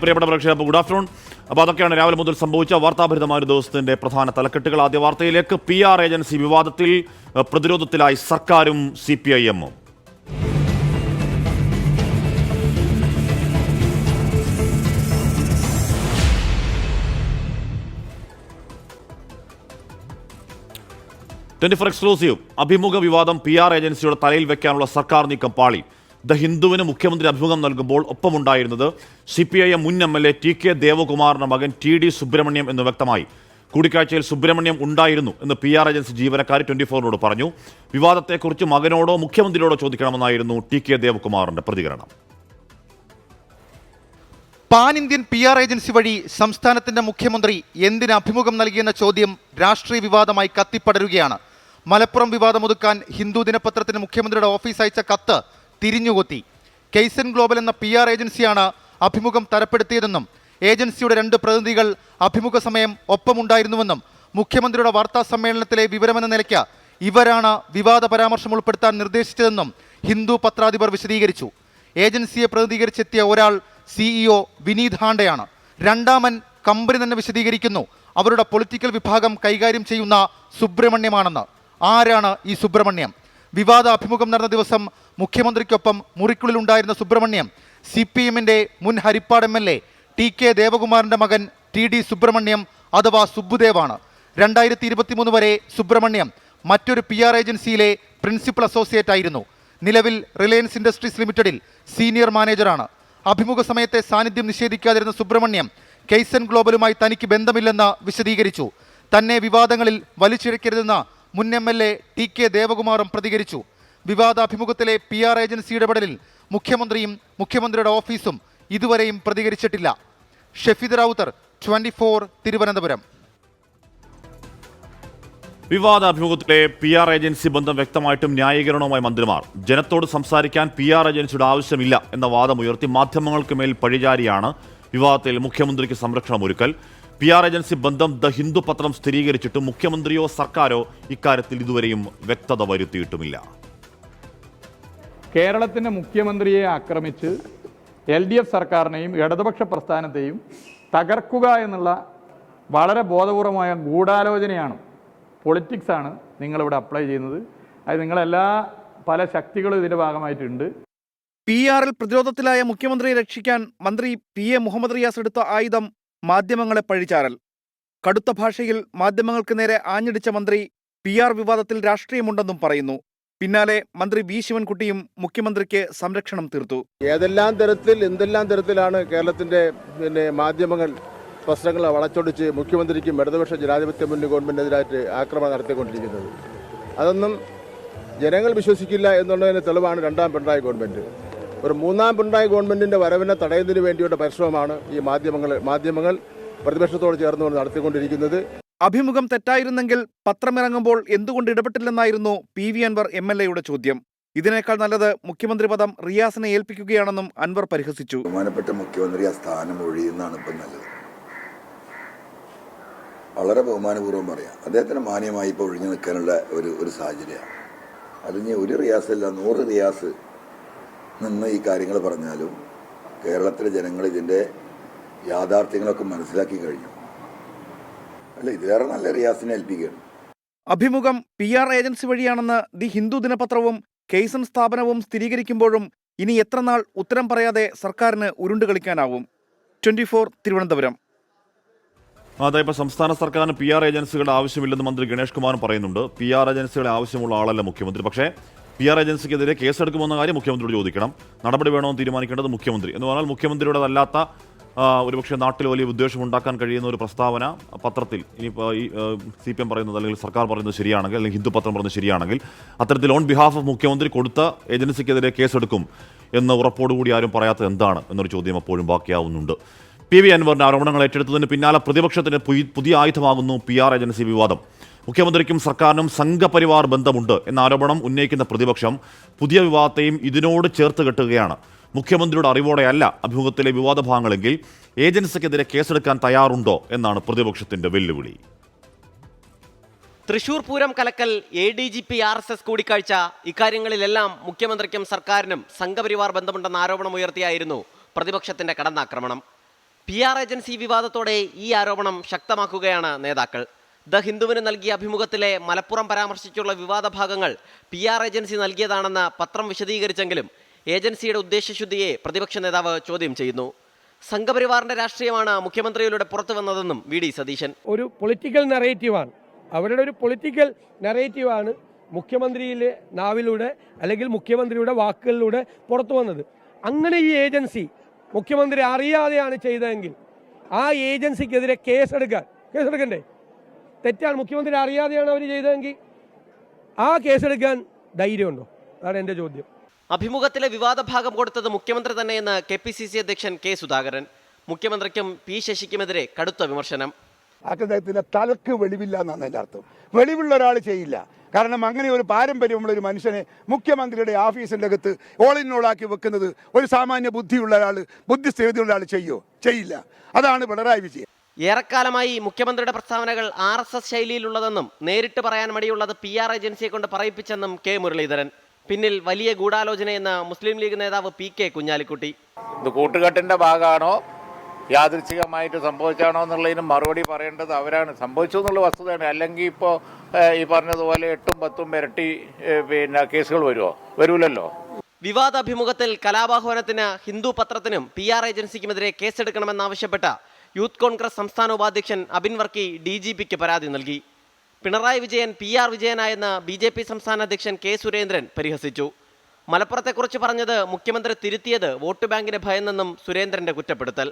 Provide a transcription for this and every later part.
പ്രിയപ്പെട്ട പ്രേക്ഷകർ, good afternoon. അപ്പോൾ അതൊക്കെയാണ് രാവിലെ മുതൽ സംഭവിച്ച വാർത്താഭരിതമായ ഒരു ദിവസത്തിന്റെ പ്രധാന തലക്കെട്ടുകൾ. ആദ്യ വാർത്തയിലേക്ക്. PR ഏജൻസി വിവാദത്തിൽ പ്രതിരോധത്തിലായി സർക്കാരും CPIM-ഉം. എക്സ്ക്ലൂസീവ്. അഭിമുഖ വിവാദം PR ഏജൻസിയുടെ തലയിൽ വെക്കാനുള്ള സർക്കാർ നീക്കം പാളി. ദ ഹിന്ദുവിന് മുഖ്യമന്ത്രി അഭിമുഖം നൽകുമ്പോൾ ഒപ്പമുണ്ടായിരുന്നത് CPIM മുൻ MLA TK ദേവകുമാറിന്റെ മകൻ TD സുബ്രഹ്മണ്യം എന്ന് വ്യക്തമായി. കൂടിക്കാഴ്ചയിൽ സുബ്രഹ്മണ്യം ഉണ്ടായിരുന്നു എന്ന് PR ഏജൻസി ജീവനക്കാർ 24-നോട് പറഞ്ഞു. വിവാദത്തെക്കുറിച്ച് മകനോടോ മുഖ്യമന്ത്രിയോടോ ചോദിക്കണമെന്നായിരുന്നു TK ദേവകുമാറിന്റെ പ്രതികരണം. പാൻ ഇന്ത്യൻ PR ഏജൻസി വഴി സംസ്ഥാനത്തിന്റെ മുഖ്യമന്ത്രി എന്തിന് അഭിമുഖം നൽകിയെന്ന ചോദ്യം രാഷ്ട്രീയ വിവാദമായി കത്തിപ്പടരുകയാണ്. മലപ്പുറം വിവാദമൊതുക്കാൻ ഹിന്ദു ദിനപത്രത്തിന് മുഖ്യമന്ത്രിയുടെ ഓഫീസ് അയച്ച കത്ത് തിരിഞ്ഞുകൊത്തി. കെയ്സൺ ഗ്ലോബൽ എന്ന PR ഏജൻസിയാണ് അഭിമുഖം തരപ്പെടുത്തിയതെന്നും ഏജൻസിയുടെ 2 പ്രതിനിധികൾ അഭിമുഖ സമയം ഒപ്പമുണ്ടായിരുന്നുവെന്നും മുഖ്യമന്ത്രിയുടെ വാർത്താ സമ്മേളനത്തിലെ വിവരമെന്ന നിലയ്ക്ക് ഇവരാണ് വിവാദ പരാമർശം ഉൾപ്പെടുത്താൻ നിർദ്ദേശിച്ചതെന്നും ഹിന്ദു പത്രാധിപർ വിശദീകരിച്ചു. ഏജൻസിയെ പ്രതിനിധീകരിച്ചെത്തിയ ഒരാൾ CEO വിനീത് ഹാണ്ടയാണ്. രണ്ടാമൻ കമ്പനി തന്നെ വിശദീകരിക്കുന്നു അവരുടെ പൊളിറ്റിക്കൽ വിഭാഗം കൈകാര്യം ചെയ്യുന്ന സുബ്രഹ്മണ്യമാണെന്ന്. ആരാണ് ഈ സുബ്രഹ്മണ്യം? വിവാദ അഭിമുഖം നടന്ന ദിവസം മുഖ്യമന്ത്രിക്കൊപ്പം മുറിക്കുള്ളിലുണ്ടായിരുന്ന സുബ്രഹ്മണ്യം CPM-ന്റെ മുൻ ഹരിപ്പാട് MLA TK ദേവകുമാറിന്റെ മകൻ TD സുബ്രഹ്മണ്യം അഥവാ സുബ്ബുദേവാണ്. 2023 വരെ സുബ്രഹ്മണ്യം മറ്റൊരു PR ഏജൻസിയിലെ പ്രിൻസിപ്പൽ അസോസിയേറ്റ് ആയിരുന്നു. നിലവിൽ റിലയൻസ് ഇൻഡസ്ട്രീസ് ലിമിറ്റഡിൽ സീനിയർ മാനേജറാണ്. അഭിമുഖ സമയത്തെ സാന്നിധ്യം നിഷേധിക്കാതിരുന്ന സുബ്രഹ്മണ്യം കെയ്സൺ ഗ്ലോബലുമായി തനിക്ക് ബന്ധമില്ലെന്ന് വിശദീകരിച്ചു. തന്നെ വിവാദങ്ങളിൽ വലിച്ചിഴക്കരുതെന്ന് മുൻ MLA TK ദേവകുമാറും പ്രതികരിച്ചു. വിവാദ അഭിമുഖത്തിലെ PR ഏജൻസി ഇടപെടലിൽ മുഖ്യമന്ത്രിയും മുഖ്യമന്ത്രിയുടെ ഓഫീസും ഇതുവരെയും പ്രതികരിച്ചിട്ടില്ല. ഷെഫീദ് റാവുത്തർ, 24 തിരുവനന്തപുരം. വിവാദ അഭിമുഖത്തിലെ PR ഏജൻസി ബന്ധം വ്യക്തമായിട്ടും ന്യായീകരണവുമായി മന്ത്രിമാർ. ജനത്തോട് സംസാരിക്കാൻ PR ഏജൻസിയുടെ ആവശ്യമില്ല എന്ന വാദമുയർത്തി മാധ്യമങ്ങൾക്ക് മേൽ പഴിചാരിയാണ് വിവാദത്തിൽ മുഖ്യമന്ത്രിക്ക് സംരക്ഷണം ഒരുക്കൽ. PR ഏജൻസി ബന്ധം ദ ഹിന്ദു പത്രം സ്ഥിരീകരിച്ചിട്ടും മുഖ്യമന്ത്രിയോ സർക്കാരോ ഇക്കാര്യത്തിൽ ഇതുവരെയും വ്യക്തത വരുത്തിയിട്ടുമില്ല. കേരളത്തിൻ്റെ മുഖ്യമന്ത്രിയെ ആക്രമിച്ച് LDF സർക്കാരിനെയും ഇടതുപക്ഷ പ്രസ്ഥാനത്തെയും തകർക്കുക എന്നുള്ള വളരെ ബോധപൂർവമായ ഗൂഢാലോചനയാണ്, പൊളിറ്റിക്സാണ് നിങ്ങളിവിടെ അപ്ലൈ ചെയ്യുന്നത്. അത് നിങ്ങളെല്ലാ പല ശക്തികളും ഇതിൻ്റെ ഭാഗമായിട്ടുണ്ട്. PR-ൽ പ്രതിരോധത്തിലായ മുഖ്യമന്ത്രിയെ രക്ഷിക്കാൻ മന്ത്രി PA മുഹമ്മദ് റിയാസ് എടുത്ത ആയുധം മാധ്യമങ്ങളെ പഴിചാരൽ. കടുത്ത ഭാഷയിൽ മാധ്യമങ്ങൾക്ക് നേരെ ആഞ്ഞടിച്ച മന്ത്രി PR വിവാദത്തിൽ രാഷ്ട്രീയമുണ്ടെന്നും പറയുന്നു. പിന്നാലെ മന്ത്രി V ശിവൻകുട്ടിയും മുഖ്യമന്ത്രിക്ക് സംരക്ഷണം തീർത്തു. എന്തെല്ലാം തരത്തിലാണ് കേരളത്തിന്റെ മാധ്യമങ്ങൾ പ്രശ്നങ്ങൾ വളച്ചൊടിച്ച് മുഖ്യമന്ത്രിക്കും ഇടതുപക്ഷ ജനാധിപത്യ മുന്നണി ഗവൺമെന്റിനെതിരായിട്ട് ആക്രമണം നടത്തിക്കൊണ്ടിരിക്കുന്നത്. അതൊന്നും ജനങ്ങൾ വിശ്വസിക്കില്ല എന്നുള്ളതിന് തെളിവാണ് 2ാം പിണറായി ഗവൺമെന്റ്. ഒരു 3ാം പിണറായി ഗവൺമെന്റിന്റെ വരവിനെ തടയുന്നതിന് വേണ്ടിയുള്ള പരിശ്രമമാണ് ഈ മാധ്യമങ്ങൾ പ്രതിപക്ഷത്തോട് ചേർന്നുകൊണ്ട് നടത്തിക്കൊണ്ടിരിക്കുന്നത്. അഭിമുഖം തെറ്റായിരുന്നെങ്കിൽ പത്രമിറങ്ങുമ്പോൾ എന്തുകൊണ്ട് ഇടപെട്ടില്ലെന്നായിരുന്നു PV അൻവർ MLA-യുടെ ചോദ്യം. ഇതിനേക്കാൾ നല്ലത് മുഖ്യമന്ത്രി പദം റിയാസിനെ ഏൽപ്പിക്കുകയാണെന്നും അൻവർ പരിഹസിച്ചു. ബഹുമാനപ്പെട്ട മുഖ്യമന്ത്രി ആ സ്ഥാനം ഒഴിയുന്നതാണ് ഇപ്പം നല്ലത്. വളരെ ബഹുമാനപൂർവ്വം പറയാം, അദ്ദേഹത്തിന് മാന്യമായി ഇപ്പോൾ ഒഴിഞ്ഞു നിൽക്കാനുള്ള ഒരു സാഹചര്യമാണ്. അതിന് ഒരു റിയാസല്ല 100 റിയാസ് നിന്ന് ഈ കാര്യങ്ങൾ പറഞ്ഞാലും കേരളത്തിലെ ജനങ്ങൾ ഇതിൻ്റെ യാഥാർത്ഥ്യങ്ങളൊക്കെ മനസ്സിലാക്കി കഴിഞ്ഞു. അല്ല, ഇതിലേറെ നല്ല റിയാസിനെ ഏൽപ്പിക്കുകയാണ്. അഭിമുഖം PR ഏജൻസി വഴിയാണെന്ന് ദി ഹിന്ദു ദിനപത്രവും കെയ്സൺ സ്ഥാപനവും സ്ഥിരീകരിക്കുമ്പോഴും ഇനി എത്ര നാൾ ഉത്തരം പറയാതെ സർക്കാരിന് ഉരുണ്ടുകളിക്കാനാവും? 24 തിരുവനന്തപുരം. അതായത് സംസ്ഥാന സർക്കാരിന് PR ഏജൻസികളുടെ ആവശ്യമില്ലെന്ന് മന്ത്രി ഗണേഷ് കുമാറും പറയുന്നുണ്ട്. PR ഏജൻസികളെ ആവശ്യമുള്ള ആളല്ല മുഖ്യമന്ത്രി. പക്ഷേ PR ഏജൻസിക്കെതിരെ കേസെടുക്കുമെന്ന കാര്യം മുഖ്യമന്ത്രിയോട് ചോദിക്കണം. നടപടി വേണമെന്ന് തീരുമാനിക്കേണ്ടത് മുഖ്യമന്ത്രി. എന്ന് പറഞ്ഞാൽ മുഖ്യമന്ത്രിയുടേതല്ലാത്ത ഒരുപക്ഷെ നാട്ടിൽ വലിയ ഉദ്ദേശം ഉണ്ടാക്കാൻ കഴിയുന്ന ഒരു പ്രസ്താവന പത്രത്തിൽ ഇനിയിപ്പോൾ ഈ CPM പറയുന്നത് അല്ലെങ്കിൽ സർക്കാർ പറയുന്നത് ശരിയാണെങ്കിൽ, അല്ലെങ്കിൽ ഹിന്ദു പത്രം പറയുന്നത് ശരിയാണെങ്കിൽ, അത്തരത്തിൽ ഓൺ ബിഹാഫ് ഓഫ് മുഖ്യമന്ത്രി കൊടുത്ത ഏജൻസിക്കെതിരെ കേസെടുക്കും എന്ന ഉറപ്പോടുകൂടി ആരും പറയാത്തത് എന്താണ് എന്നൊരു ചോദ്യം അപ്പോഴും ബാക്കിയാവുന്നുണ്ട്. PV അൻവറിന്റെ ആരോപണങ്ങൾ ഏറ്റെടുത്തതിന് പിന്നാലെ പ്രതിപക്ഷത്തിന് പുതിയ ആയുധമാകുന്നു PR ഏജൻസി വിവാദം. മുഖ്യമന്ത്രിക്കും സർക്കാരിനും സംഘപരിവാർ ബന്ധമുണ്ട് എന്ന ആരോപണം ഉന്നയിക്കുന്ന പ്രതിപക്ഷം പുതിയ വിവാദത്തെയും ഇതിനോട് ചേർത്ത് കെട്ടുകയാണ്. മുഖ്യമന്ത്രിയുടെ അറിവോടെയല്ല അഭിമുഖത്തിലെ വിവാദ ഭാഗങ്ങളെങ്കിൽ ഏജൻസിക്കെതിരെ കേസെടുക്കാൻ തയ്യാറുണ്ടോ എന്നാണ് പ്രതിപക്ഷത്തിന്റെ വെല്ലുവിളി. തൃശൂർ പൂരം കലക്കൽ, ADGP RSS കൂടിക്കാഴ്ച, ഇക്കാര്യങ്ങളിലെല്ലാം മുഖ്യമന്ത്രിക്കും സർക്കാരിനും സംഘപരിവാർ ബന്ധമുണ്ടെന്ന ആരോപണം ഉയർത്തിയായിരുന്നു പ്രതിപക്ഷത്തിന്റെ കടന്നാക്രമണം. PR ഏജൻസി വിവാദത്തോടെ ഈ ആരോപണം ശക്തമാക്കുകയാണ് നേതാക്കൾ. ദ ഹിന്ദുവിന് നൽകിയ അഭിമുഖത്തിലെ മലപ്പുറം പരാമർശിച്ചുള്ള വിവാദ ഭാഗങ്ങൾ PR ഏജൻസി നൽകിയതാണെന്ന് പത്രം വിശദീകരിച്ചെങ്കിലും ഏജൻസിയുടെ ഉദ്ദേശശുദ്ധിയെ പ്രതിപക്ഷ നേതാവ് ചോദ്യം ചെയ്യുന്നു. സംഘപരിവാറിന്റെ രാഷ്ട്രീയമാണ് മുഖ്യമന്ത്രിയിലൂടെ പുറത്തു വന്നതെന്നും VD സതീശൻ. ഒരു പൊളിറ്റിക്കൽ നറേറ്റീവാണ്, അവരുടെ ഒരു പൊളിറ്റിക്കൽ നറേറ്റീവാണ് മുഖ്യമന്ത്രിയിലെ നാവിലൂടെ അല്ലെങ്കിൽ മുഖ്യമന്ത്രിയുടെ വാക്കുകളിലൂടെ പുറത്തു വന്നത്. അങ്ങനെ ഈ ഏജൻസി മുഖ്യമന്ത്രി അറിയാതെയാണ് ചെയ്തതെങ്കിൽ ആ ഏജൻസിക്കെതിരെ കേസെടുക്കണ്ടേ? തെറ്റാണ്, മുഖ്യമന്ത്രി അറിയാതെയാണ് അവർ ചെയ്തതെങ്കിൽ ആ കേസെടുക്കാൻ ധൈര്യമുണ്ടോ? അതാണ് എൻ്റെ ചോദ്യം. അഭിമുഖത്തിലെ വിവാദ ഭാഗം കൊടുത്തത് മുഖ്യമന്ത്രി തന്നെയെന്ന് KPCC അധ്യക്ഷൻ K സുധാകരൻ. മുഖ്യമന്ത്രിക്കും P ശശിക്കുമെതിരെ കടുത്ത വിമർശനം. അദ്ദേഹത്തിന്റെ തലക്ക് വെളിവില്ല എന്നാണ് എൻ്റെ അർത്ഥം. വെളിവുള്ള ഒരാൾ ചെയ്യില്ല. കാരണം അങ്ങനെ ഒരു പാരമ്പര്യമുള്ള ഒരു മനുഷ്യനെ മുഖ്യമന്ത്രിയുടെ ഓഫീസിൻ്റെ അകത്ത് ഓളിനോളാക്കി വെക്കുന്നത് ഒരു സാമാന്യ ബുദ്ധിയുള്ള ഒരാൾ, ബുദ്ധിസ്ഥിരതയുള്ള ആൾ ചെയ്യില്ല. അതാണ് പിണറായി വിജയൻ. ഏറെക്കാലമായി മുഖ്യമന്ത്രിയുടെ പ്രസ്താവനകൾ RSS ശൈലിയിലുള്ളതെന്നും നേരിട്ട് പറയാൻ മടിയുള്ളത് PR ഏജൻസിയെ കൊണ്ട് പറയിപ്പിച്ചെന്നും K മുരളീധരൻ. പിന്നിൽ വലിയ ഗൂഢാലോചനയെന്ന് മുസ്ലിം ലീഗ് നേതാവ് PK കുഞ്ഞാലിക്കുട്ടി. ഇത് കൂട്ടുകെട്ടിന്റെ ഭാഗമാണോ യാദൃച്ഛികമായിട്ട് സംഭവിച്ചാണോ എന്നുള്ളതിന് മറുപടി പറയേണ്ടത് അവരാണ്. സംഭവിച്ചു എന്നുള്ള വസ്തുതയാണ്. അല്ലെങ്കിൽ ഇപ്പോൾ ഈ പറഞ്ഞതുപോലെ 8ഉം 10ഉം ഇരട്ടി കേസുകൾ വരൂലല്ലോ. വിവാദ അഭിമുഖത്തിൽ കലാപാഹ്വാനത്തിന് ഹിന്ദു പത്രത്തിനും PR ഏജൻസിക്കുമെതിരെ കേസെടുക്കണമെന്നാവശ്യപ്പെട്ട യൂത്ത് കോൺഗ്രസ് സംസ്ഥാന ഉപാധ്യക്ഷൻ അബിൻ വർക്കി DGPക്ക് പരാതി നൽകി. പിണറായി വിജയൻ PR വിജയനായെന്ന് BJP സംസ്ഥാന അധ്യക്ഷൻ K സുരേന്ദ്രൻ പരിഹസിച്ചു. മലപ്പുറത്തെക്കുറിച്ച് പറഞ്ഞത് മുഖ്യമന്ത്രി തിരുത്തിയത് വോട്ട് ബാങ്കിന് ഭയന്നെന്നും സുരേന്ദ്രന്റെ കുറ്റപ്പെടുത്തൽ.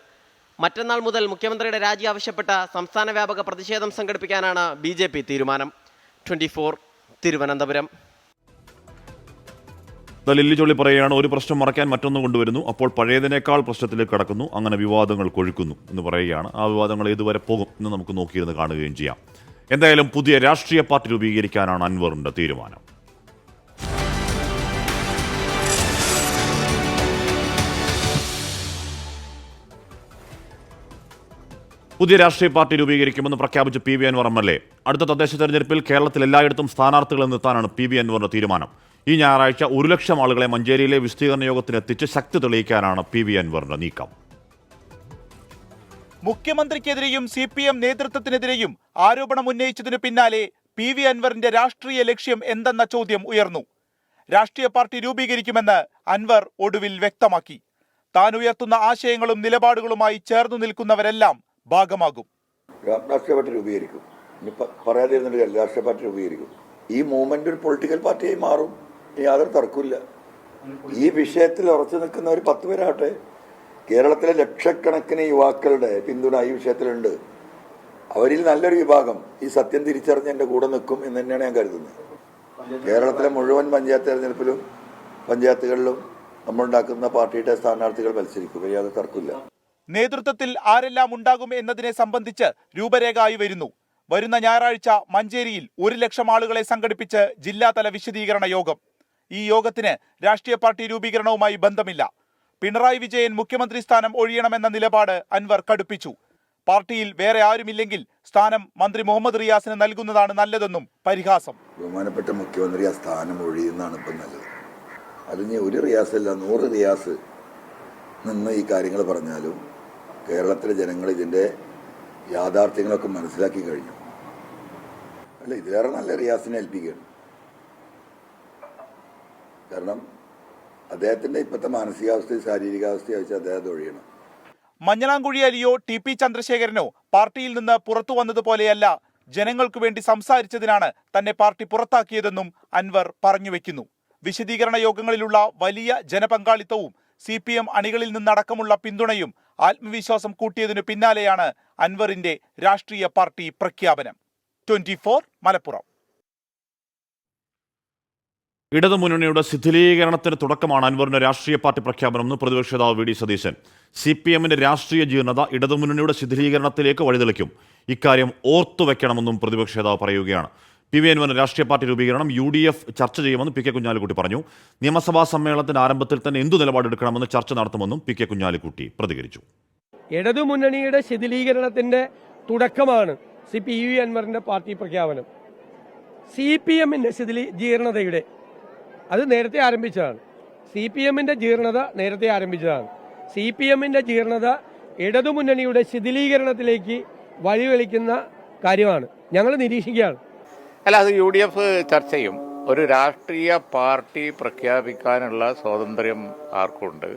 മറ്റന്നാൾ മുതൽ മുഖ്യമന്ത്രിയുടെ രാജി ആവശ്യപ്പെട്ട സംസ്ഥാന വ്യാപക പ്രതിഷേധം സംഘടിപ്പിക്കാനാണ് BJP തീരുമാനം. 24 തിരുവനന്തപുരം. ലില്ലി ജോളി പറയുകയാണ്, ഒരു പ്രശ്നം മറയ്ക്കാൻ മറ്റൊന്ന് കൊണ്ടുവരുന്നു, അപ്പോൾ പഴയതിനേക്കാൾ പ്രശ്നത്തിലേക്ക് കടക്കുന്നു, അങ്ങനെ വിവാദങ്ങൾ കൊഴുക്കുന്നു എന്ന് പറയുകയാണ്. ആ വിവാദങ്ങൾ ഏതുവരെ പോകും എന്ന് നമുക്ക് നോക്കിയിരുന്ന് കാണുകയും ചെയ്യാം. എന്തായാലും പുതിയ രാഷ്ട്രീയ പാർട്ടി രൂപീകരിക്കാനാണ് അൻവറിന്റെ തീരുമാനം. പുതിയ രാഷ്ട്രീയ പാർട്ടി രൂപീകരിക്കുമെന്ന് പ്രഖ്യാപിച്ച PV അൻവർ MLA. അടുത്ത തദ്ദേശ തെരഞ്ഞെടുപ്പിൽ കേരളത്തിൽ എല്ലായിടത്തും സ്ഥാനാർത്ഥികളെ നിർത്താനാണ് PV അൻവറിന്റെ തീരുമാനം. ഈ ഞായറാഴ്ച 1 ലക്ഷം ആളുകളെ മഞ്ചേരിയിലെ വിസ്തീർണ യോഗത്തിനെത്തിച്ച് ശക്തി തെളിയിക്കാനാണ് PV അൻവറിന്റെ നീക്കം. മുഖ്യമന്ത്രിക്കെതിരെയും CPM നേതൃത്വത്തിനെതിരെയും ആരോപണം ഉന്നയിച്ചതിനു പിന്നാലെ PV അൻവറിന്റെ രാഷ്ട്രീയ ലക്ഷ്യം എന്തെന്ന ചോദ്യം ഉയർന്നു. രാഷ്ട്രീയ പാർട്ടി രൂപീകരിക്കുമെന്ന് അൻവർ ഒടുവിൽ വ്യക്തമാക്കി. താൻ ഉയർത്തുന്ന ആശയങ്ങളും നിലപാടുകളുമായി ചേർന്നു നിൽക്കുന്നവരെല്ലാം ഭാഗമാകും. രാഷ്ട്രീയ പാർട്ടി രൂപീകരിക്കും. ഇനി പറയാതിരുന്നിട്ട് രാഷ്ട്രീയ പാർട്ടി രൂപീകരിക്കും. ഈ മൂവ്മെന്റ് ഒരു പൊളിറ്റിക്കൽ പാർട്ടിയായി മാറും. യാതൊരു തർക്കമില്ല. ഈ വിഷയത്തിൽ ഉറച്ചു നിൽക്കുന്ന ഒരു 10 പേരാകട്ടെ. കേരളത്തിലെ ലക്ഷക്കണക്കിന് യുവാക്കളുടെ പിന്തുണ ഈ വിഷയത്തിലുണ്ട്. അവരിൽ നല്ലൊരു വിഭാഗം ഈ സത്യം തിരിച്ചറിഞ്ഞ് എൻ്റെ കൂടെ നിൽക്കും എന്ന് തന്നെയാണ് ഞാൻ കരുതുന്നത്. കേരളത്തിലെ മുഴുവൻ പഞ്ചായത്ത് തെരഞ്ഞെടുപ്പിലും പഞ്ചായത്തുകളിലും നമ്മളുണ്ടാക്കുന്ന പാർട്ടിയുടെ സ്ഥാനാർത്ഥികൾ മത്സരിക്കും. യാതൊരു തർക്കമില്ല. നേതൃത്വത്തിൽ ആരെല്ലാം ഉണ്ടാകും എന്നതിനെ സംബന്ധിച്ച് രൂപരേഖ ആയി വരുന്നു. വരുന്ന ഞായറാഴ്ച മഞ്ചേരിയിൽ 1 ലക്ഷം ആളുകളെ സംഘടിപ്പിച്ച് ജില്ലാതല വിശദീകരണ യോഗം. ഈ യോഗത്തിന് രാഷ്ട്രീയ പാർട്ടി രൂപീകരണവുമായി ബന്ധമില്ല. പിണറായി വിജയൻ മുഖ്യമന്ത്രി സ്ഥാനം ഒഴിയണമെന്ന നിലപാട് അൻവർ കടുപ്പിച്ചു. പാർട്ടിയിൽ വേറെ ആരുമില്ലെങ്കിൽ സ്ഥാനം മന്ത്രി മുഹമ്മദ് റിയാസിന് നൽകുന്നതാണ് നല്ലതെന്നും പരിഹാസം. ബഹുമാനപ്പെട്ട മുഖ്യമന്ത്രി ആ സ്ഥാനം ഒഴിയുന്നതാണ് ഇപ്പം നല്ലത്. അതിന് ഒരു റിയാസല്ല 100 റിയാസ് നിന്ന് ഈ കാര്യങ്ങൾ പറഞ്ഞാലും കേരളത്തിലെ ജനങ്ങൾ ഇതിൻ്റെ യാഥാർത്ഥ്യങ്ങളൊക്കെ മനസ്സിലാക്കി കഴിഞ്ഞു. അല്ല, ഇതിലേറെ നല്ല റിയാസിനെ ഏൽപ്പിക്കുകയാണ്. കാരണം അദ്ദേഹത്തിൻ്റെ ഇപ്പോഴത്തെ മാനസികാവസ്ഥയും ശാരീരികാവസ്ഥയും വെച്ച് അദ്ദേഹത്തെ ഒഴിയണം. മഞ്ഞളാംകുഴി അലിയോ TP ചന്ദ്രശേഖരനോ പാർട്ടിയിൽ നിന്ന് പുറത്തു വന്നതുപോലെയല്ല ജനങ്ങൾക്കു വേണ്ടി സംസാരിച്ചതിനാണ് തന്നെ പാർട്ടി പുറത്താക്കിയതെന്നും അൻവർ പറഞ്ഞുവെക്കുന്നു. വിശദീകരണ യോഗങ്ങളിലുള്ള വലിയ ജനപങ്കാളിത്തവും CPM അണികളിൽ നിന്നടക്കമുള്ള പിന്തുണയും ആത്മവിശ്വാസം കൂട്ടിയതിനു പിന്നാലെയാണ് അൻവറിന്റെ രാഷ്ട്രീയ പാർട്ടി പ്രഖ്യാപനം. 24 മലപ്പുറം. ഇടതുമുന്നണിയുടെ ശിഥിലീകരണത്തിന് തുടക്കമാണ് അൻവറിന്റെ രാഷ്ട്രീയ പാർട്ടി പ്രഖ്യാപനമെന്ന് പ്രതിപക്ഷ നേതാവ് VD സതീശൻ. CPMന്റെ രാഷ്ട്രീയ ജീർണത ഇടതുമുന്നണിയുടെ ശിഥിലീകരണത്തിലേക്ക് വഴിതെളിക്കും. ഇക്കാര്യം ഓർത്തുവെക്കണമെന്നും പ്രതിപക്ഷ നേതാവ് പറയുകയാണ്. PV അൻവറിന്റെ രാഷ്ട്രീയ പാർട്ടി രൂപീകരണം UDF ചർച്ച ചെയ്യുമെന്ന് PK കുഞ്ഞാലിക്കുട്ടി പറഞ്ഞു. നിയമസഭാ സമ്മേളനത്തിന്റെ ആരംഭത്തിൽ തന്നെ എന്തു നിലപാടെടുക്കണമെന്ന് ചർച്ച നടത്തുമെന്നും PK കുഞ്ഞാലിക്കുട്ടി പ്രതികരിച്ചു. ഇടതുമുന്നണിയുടെ ശിഥിലീകരണത്തിന്റെ തുടക്കമാണ് PV അൻവറിന്റെ പാർട്ടി പ്രഖ്യാപനം. CPMന്റെ ജീർണതയുടെ അത് നേരത്തെ ആരംഭിച്ചതാണ്. CPMന്റെ ജീർണത നേരത്തെ ആരംഭിച്ചതാണ്. CPMന്റെ ജീർണത ഇടതുമുന്നണിയുടെ ശിഥിലീകരണത്തിലേക്ക് വഴിവെളിക്കുന്ന കാര്യമാണ്. ഞങ്ങൾ നിരീക്ഷിക്കുകയാണ്. അല്ല, അത് UDF ചർച്ച ചെയ്യും. ഒരു രാഷ്ട്രീയ പാർട്ടി പ്രഖ്യാപിക്കാനുള്ള സ്വാതന്ത്ര്യം ആർക്കുണ്ട്?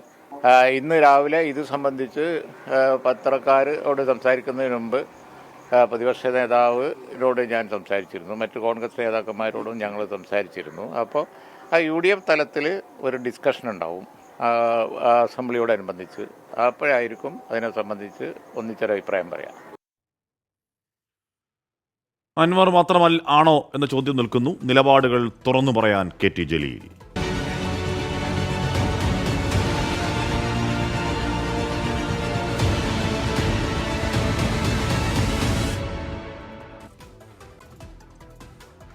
ഇന്ന് രാവിലെ ഇത് സംബന്ധിച്ച് പത്രക്കാരോട് സംസാരിക്കുന്നതിന് മുമ്പ് പ്രതിപക്ഷ നേതാവിനോട് ഞാൻ സംസാരിച്ചിരുന്നു, മറ്റ് കോൺഗ്രസ് നേതാക്കന്മാരോടും ഞങ്ങൾ സംസാരിച്ചിരുന്നു. അപ്പോൾ UDF തലത്തിൽ ഒരു ഡിസ്കഷൻ ഉണ്ടാവും അസംബ്ലിയോടനുബന്ധിച്ച്. അപ്പോഴായിരിക്കും അതിനെ സംബന്ധിച്ച് ഒന്നിച്ചൊരഭിപ്രായം പറയാം. അൻവർ മാത്രമല്ല ആണോ എന്ന ചോദ്യം നിൽക്കുന്നു. നിലപാടുകൾ തുറന്നു പറയാൻ KT ജലീൽ.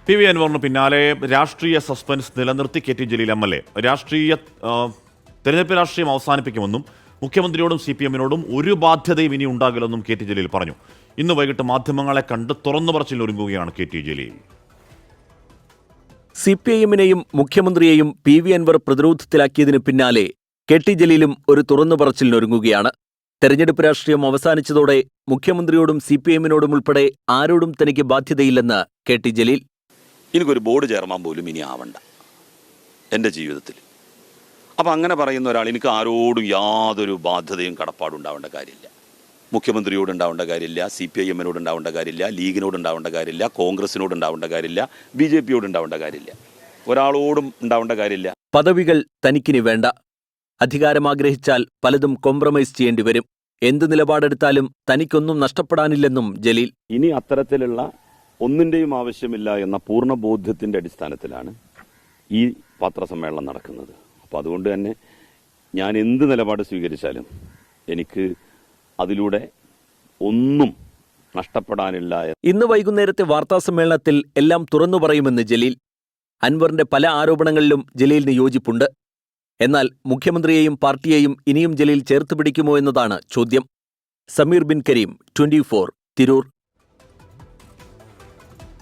PV അൻവറിന് പിന്നാലെ രാഷ്ട്രീയ സസ്പെൻസ് നിലനിർത്തി KT ജലീൽ MLA തെരഞ്ഞെടുപ്പ് രാഷ്ട്രീയം അവസാനിപ്പിക്കുമെന്നും മുഖ്യമന്ത്രിയോടും CPM-നോടും ഒരു ബാധ്യതയും ഇനി ഉണ്ടാകില്ലെന്നും KT ജലീൽ പറഞ്ഞു. ഇന്ന് വൈകിട്ട് മാധ്യമങ്ങളെ കണ്ട് തുറന്നു പറച്ചിലൊരുങ്ങുകയാണ് KT ജലീൽ. CPIM-നെയും മുഖ്യമന്ത്രിയെയും PV അൻവർ പ്രതിരോധത്തിലാക്കിയതിന് പിന്നാലെ KT ജലീലും ഒരു തുറന്നു പറച്ചിലിനൊരുങ്ങുകയാണ്. തെരഞ്ഞെടുപ്പ് രാഷ്ട്രീയം അവസാനിച്ചതോടെ മുഖ്യമന്ത്രിയോടും CPM-നോടും ഉൾപ്പെടെ ആരോടും തനിക്ക് ബാധ്യതയില്ലെന്ന് KT ജലീൽ. എനിക്കൊരു ബോർഡ് ചെയർമാൻ പോലും ഇനി ആവണ്ട എൻ്റെ ജീവിതത്തിൽ. അപ്പം അങ്ങനെ പറയുന്ന ഒരാൾ എനിക്ക് ആരോടും യാതൊരു ബാധ്യതയും കടപ്പാടും ഉണ്ടാവേണ്ട കാര്യമില്ല. മുഖ്യമന്ത്രിയോട് ഉണ്ടാവേണ്ട കാര്യമില്ല, CPIM-നോട് ഉണ്ടാവേണ്ട കാര്യമില്ല, ലീഗിനോട് ഉണ്ടാവേണ്ട കാര്യമില്ല, കോൺഗ്രസിനോട് ഉണ്ടാവേണ്ട കാര്യമില്ല, BJP-യോട് ഉണ്ടാവേണ്ട കാര്യമില്ല, ഒരാളോടും ഉണ്ടാവേണ്ട കാര്യമില്ല. പദവികൾ തനിക്കിനി വേണ്ട. അധികാരം ആഗ്രഹിച്ചാൽ പലതും കോംപ്രമൈസ് ചെയ്യേണ്ടി വരും. എന്ത് നിലപാടെടുത്താലും തനിക്കൊന്നും നഷ്ടപ്പെടാനില്ലെന്നും ജലീൽ. ഇനി അത്തരത്തിലുള്ള ഒന്നിൻ്റെയും ആവശ്യമില്ല എന്ന പൂർണ്ണ ബോധ്യത്തിൻ്റെ അടിസ്ഥാനത്തിലാണ് ഈ പത്രസമ്മേളനം നടക്കുന്നത്. അപ്പോൾ അതുകൊണ്ട് തന്നെ ഞാൻ എന്ത് നിലപാട് സ്വീകരിച്ചാലും എനിക്ക് അതിലൂടെ ഒന്നും നഷ്ടപ്പെടാനില്ല. ഇന്ന് വൈകുന്നേരത്തെ വാർത്താസമ്മേളനത്തിൽ എല്ലാം തുറന്നു പറയുമെന്ന് ജലീൽ. അൻവറിന്റെ പല ആരോപണങ്ങളിലും ജലീലിന് യോജിപ്പുണ്ട്. എന്നാൽ മുഖ്യമന്ത്രിയെയും പാർട്ടിയെയും ഇനിയും ജലീൽ ചേർത്ത് പിടിക്കുമോ എന്നതാണ് ചോദ്യം. സമീർ ബിൻ കരീം, 24, തിരൂർ.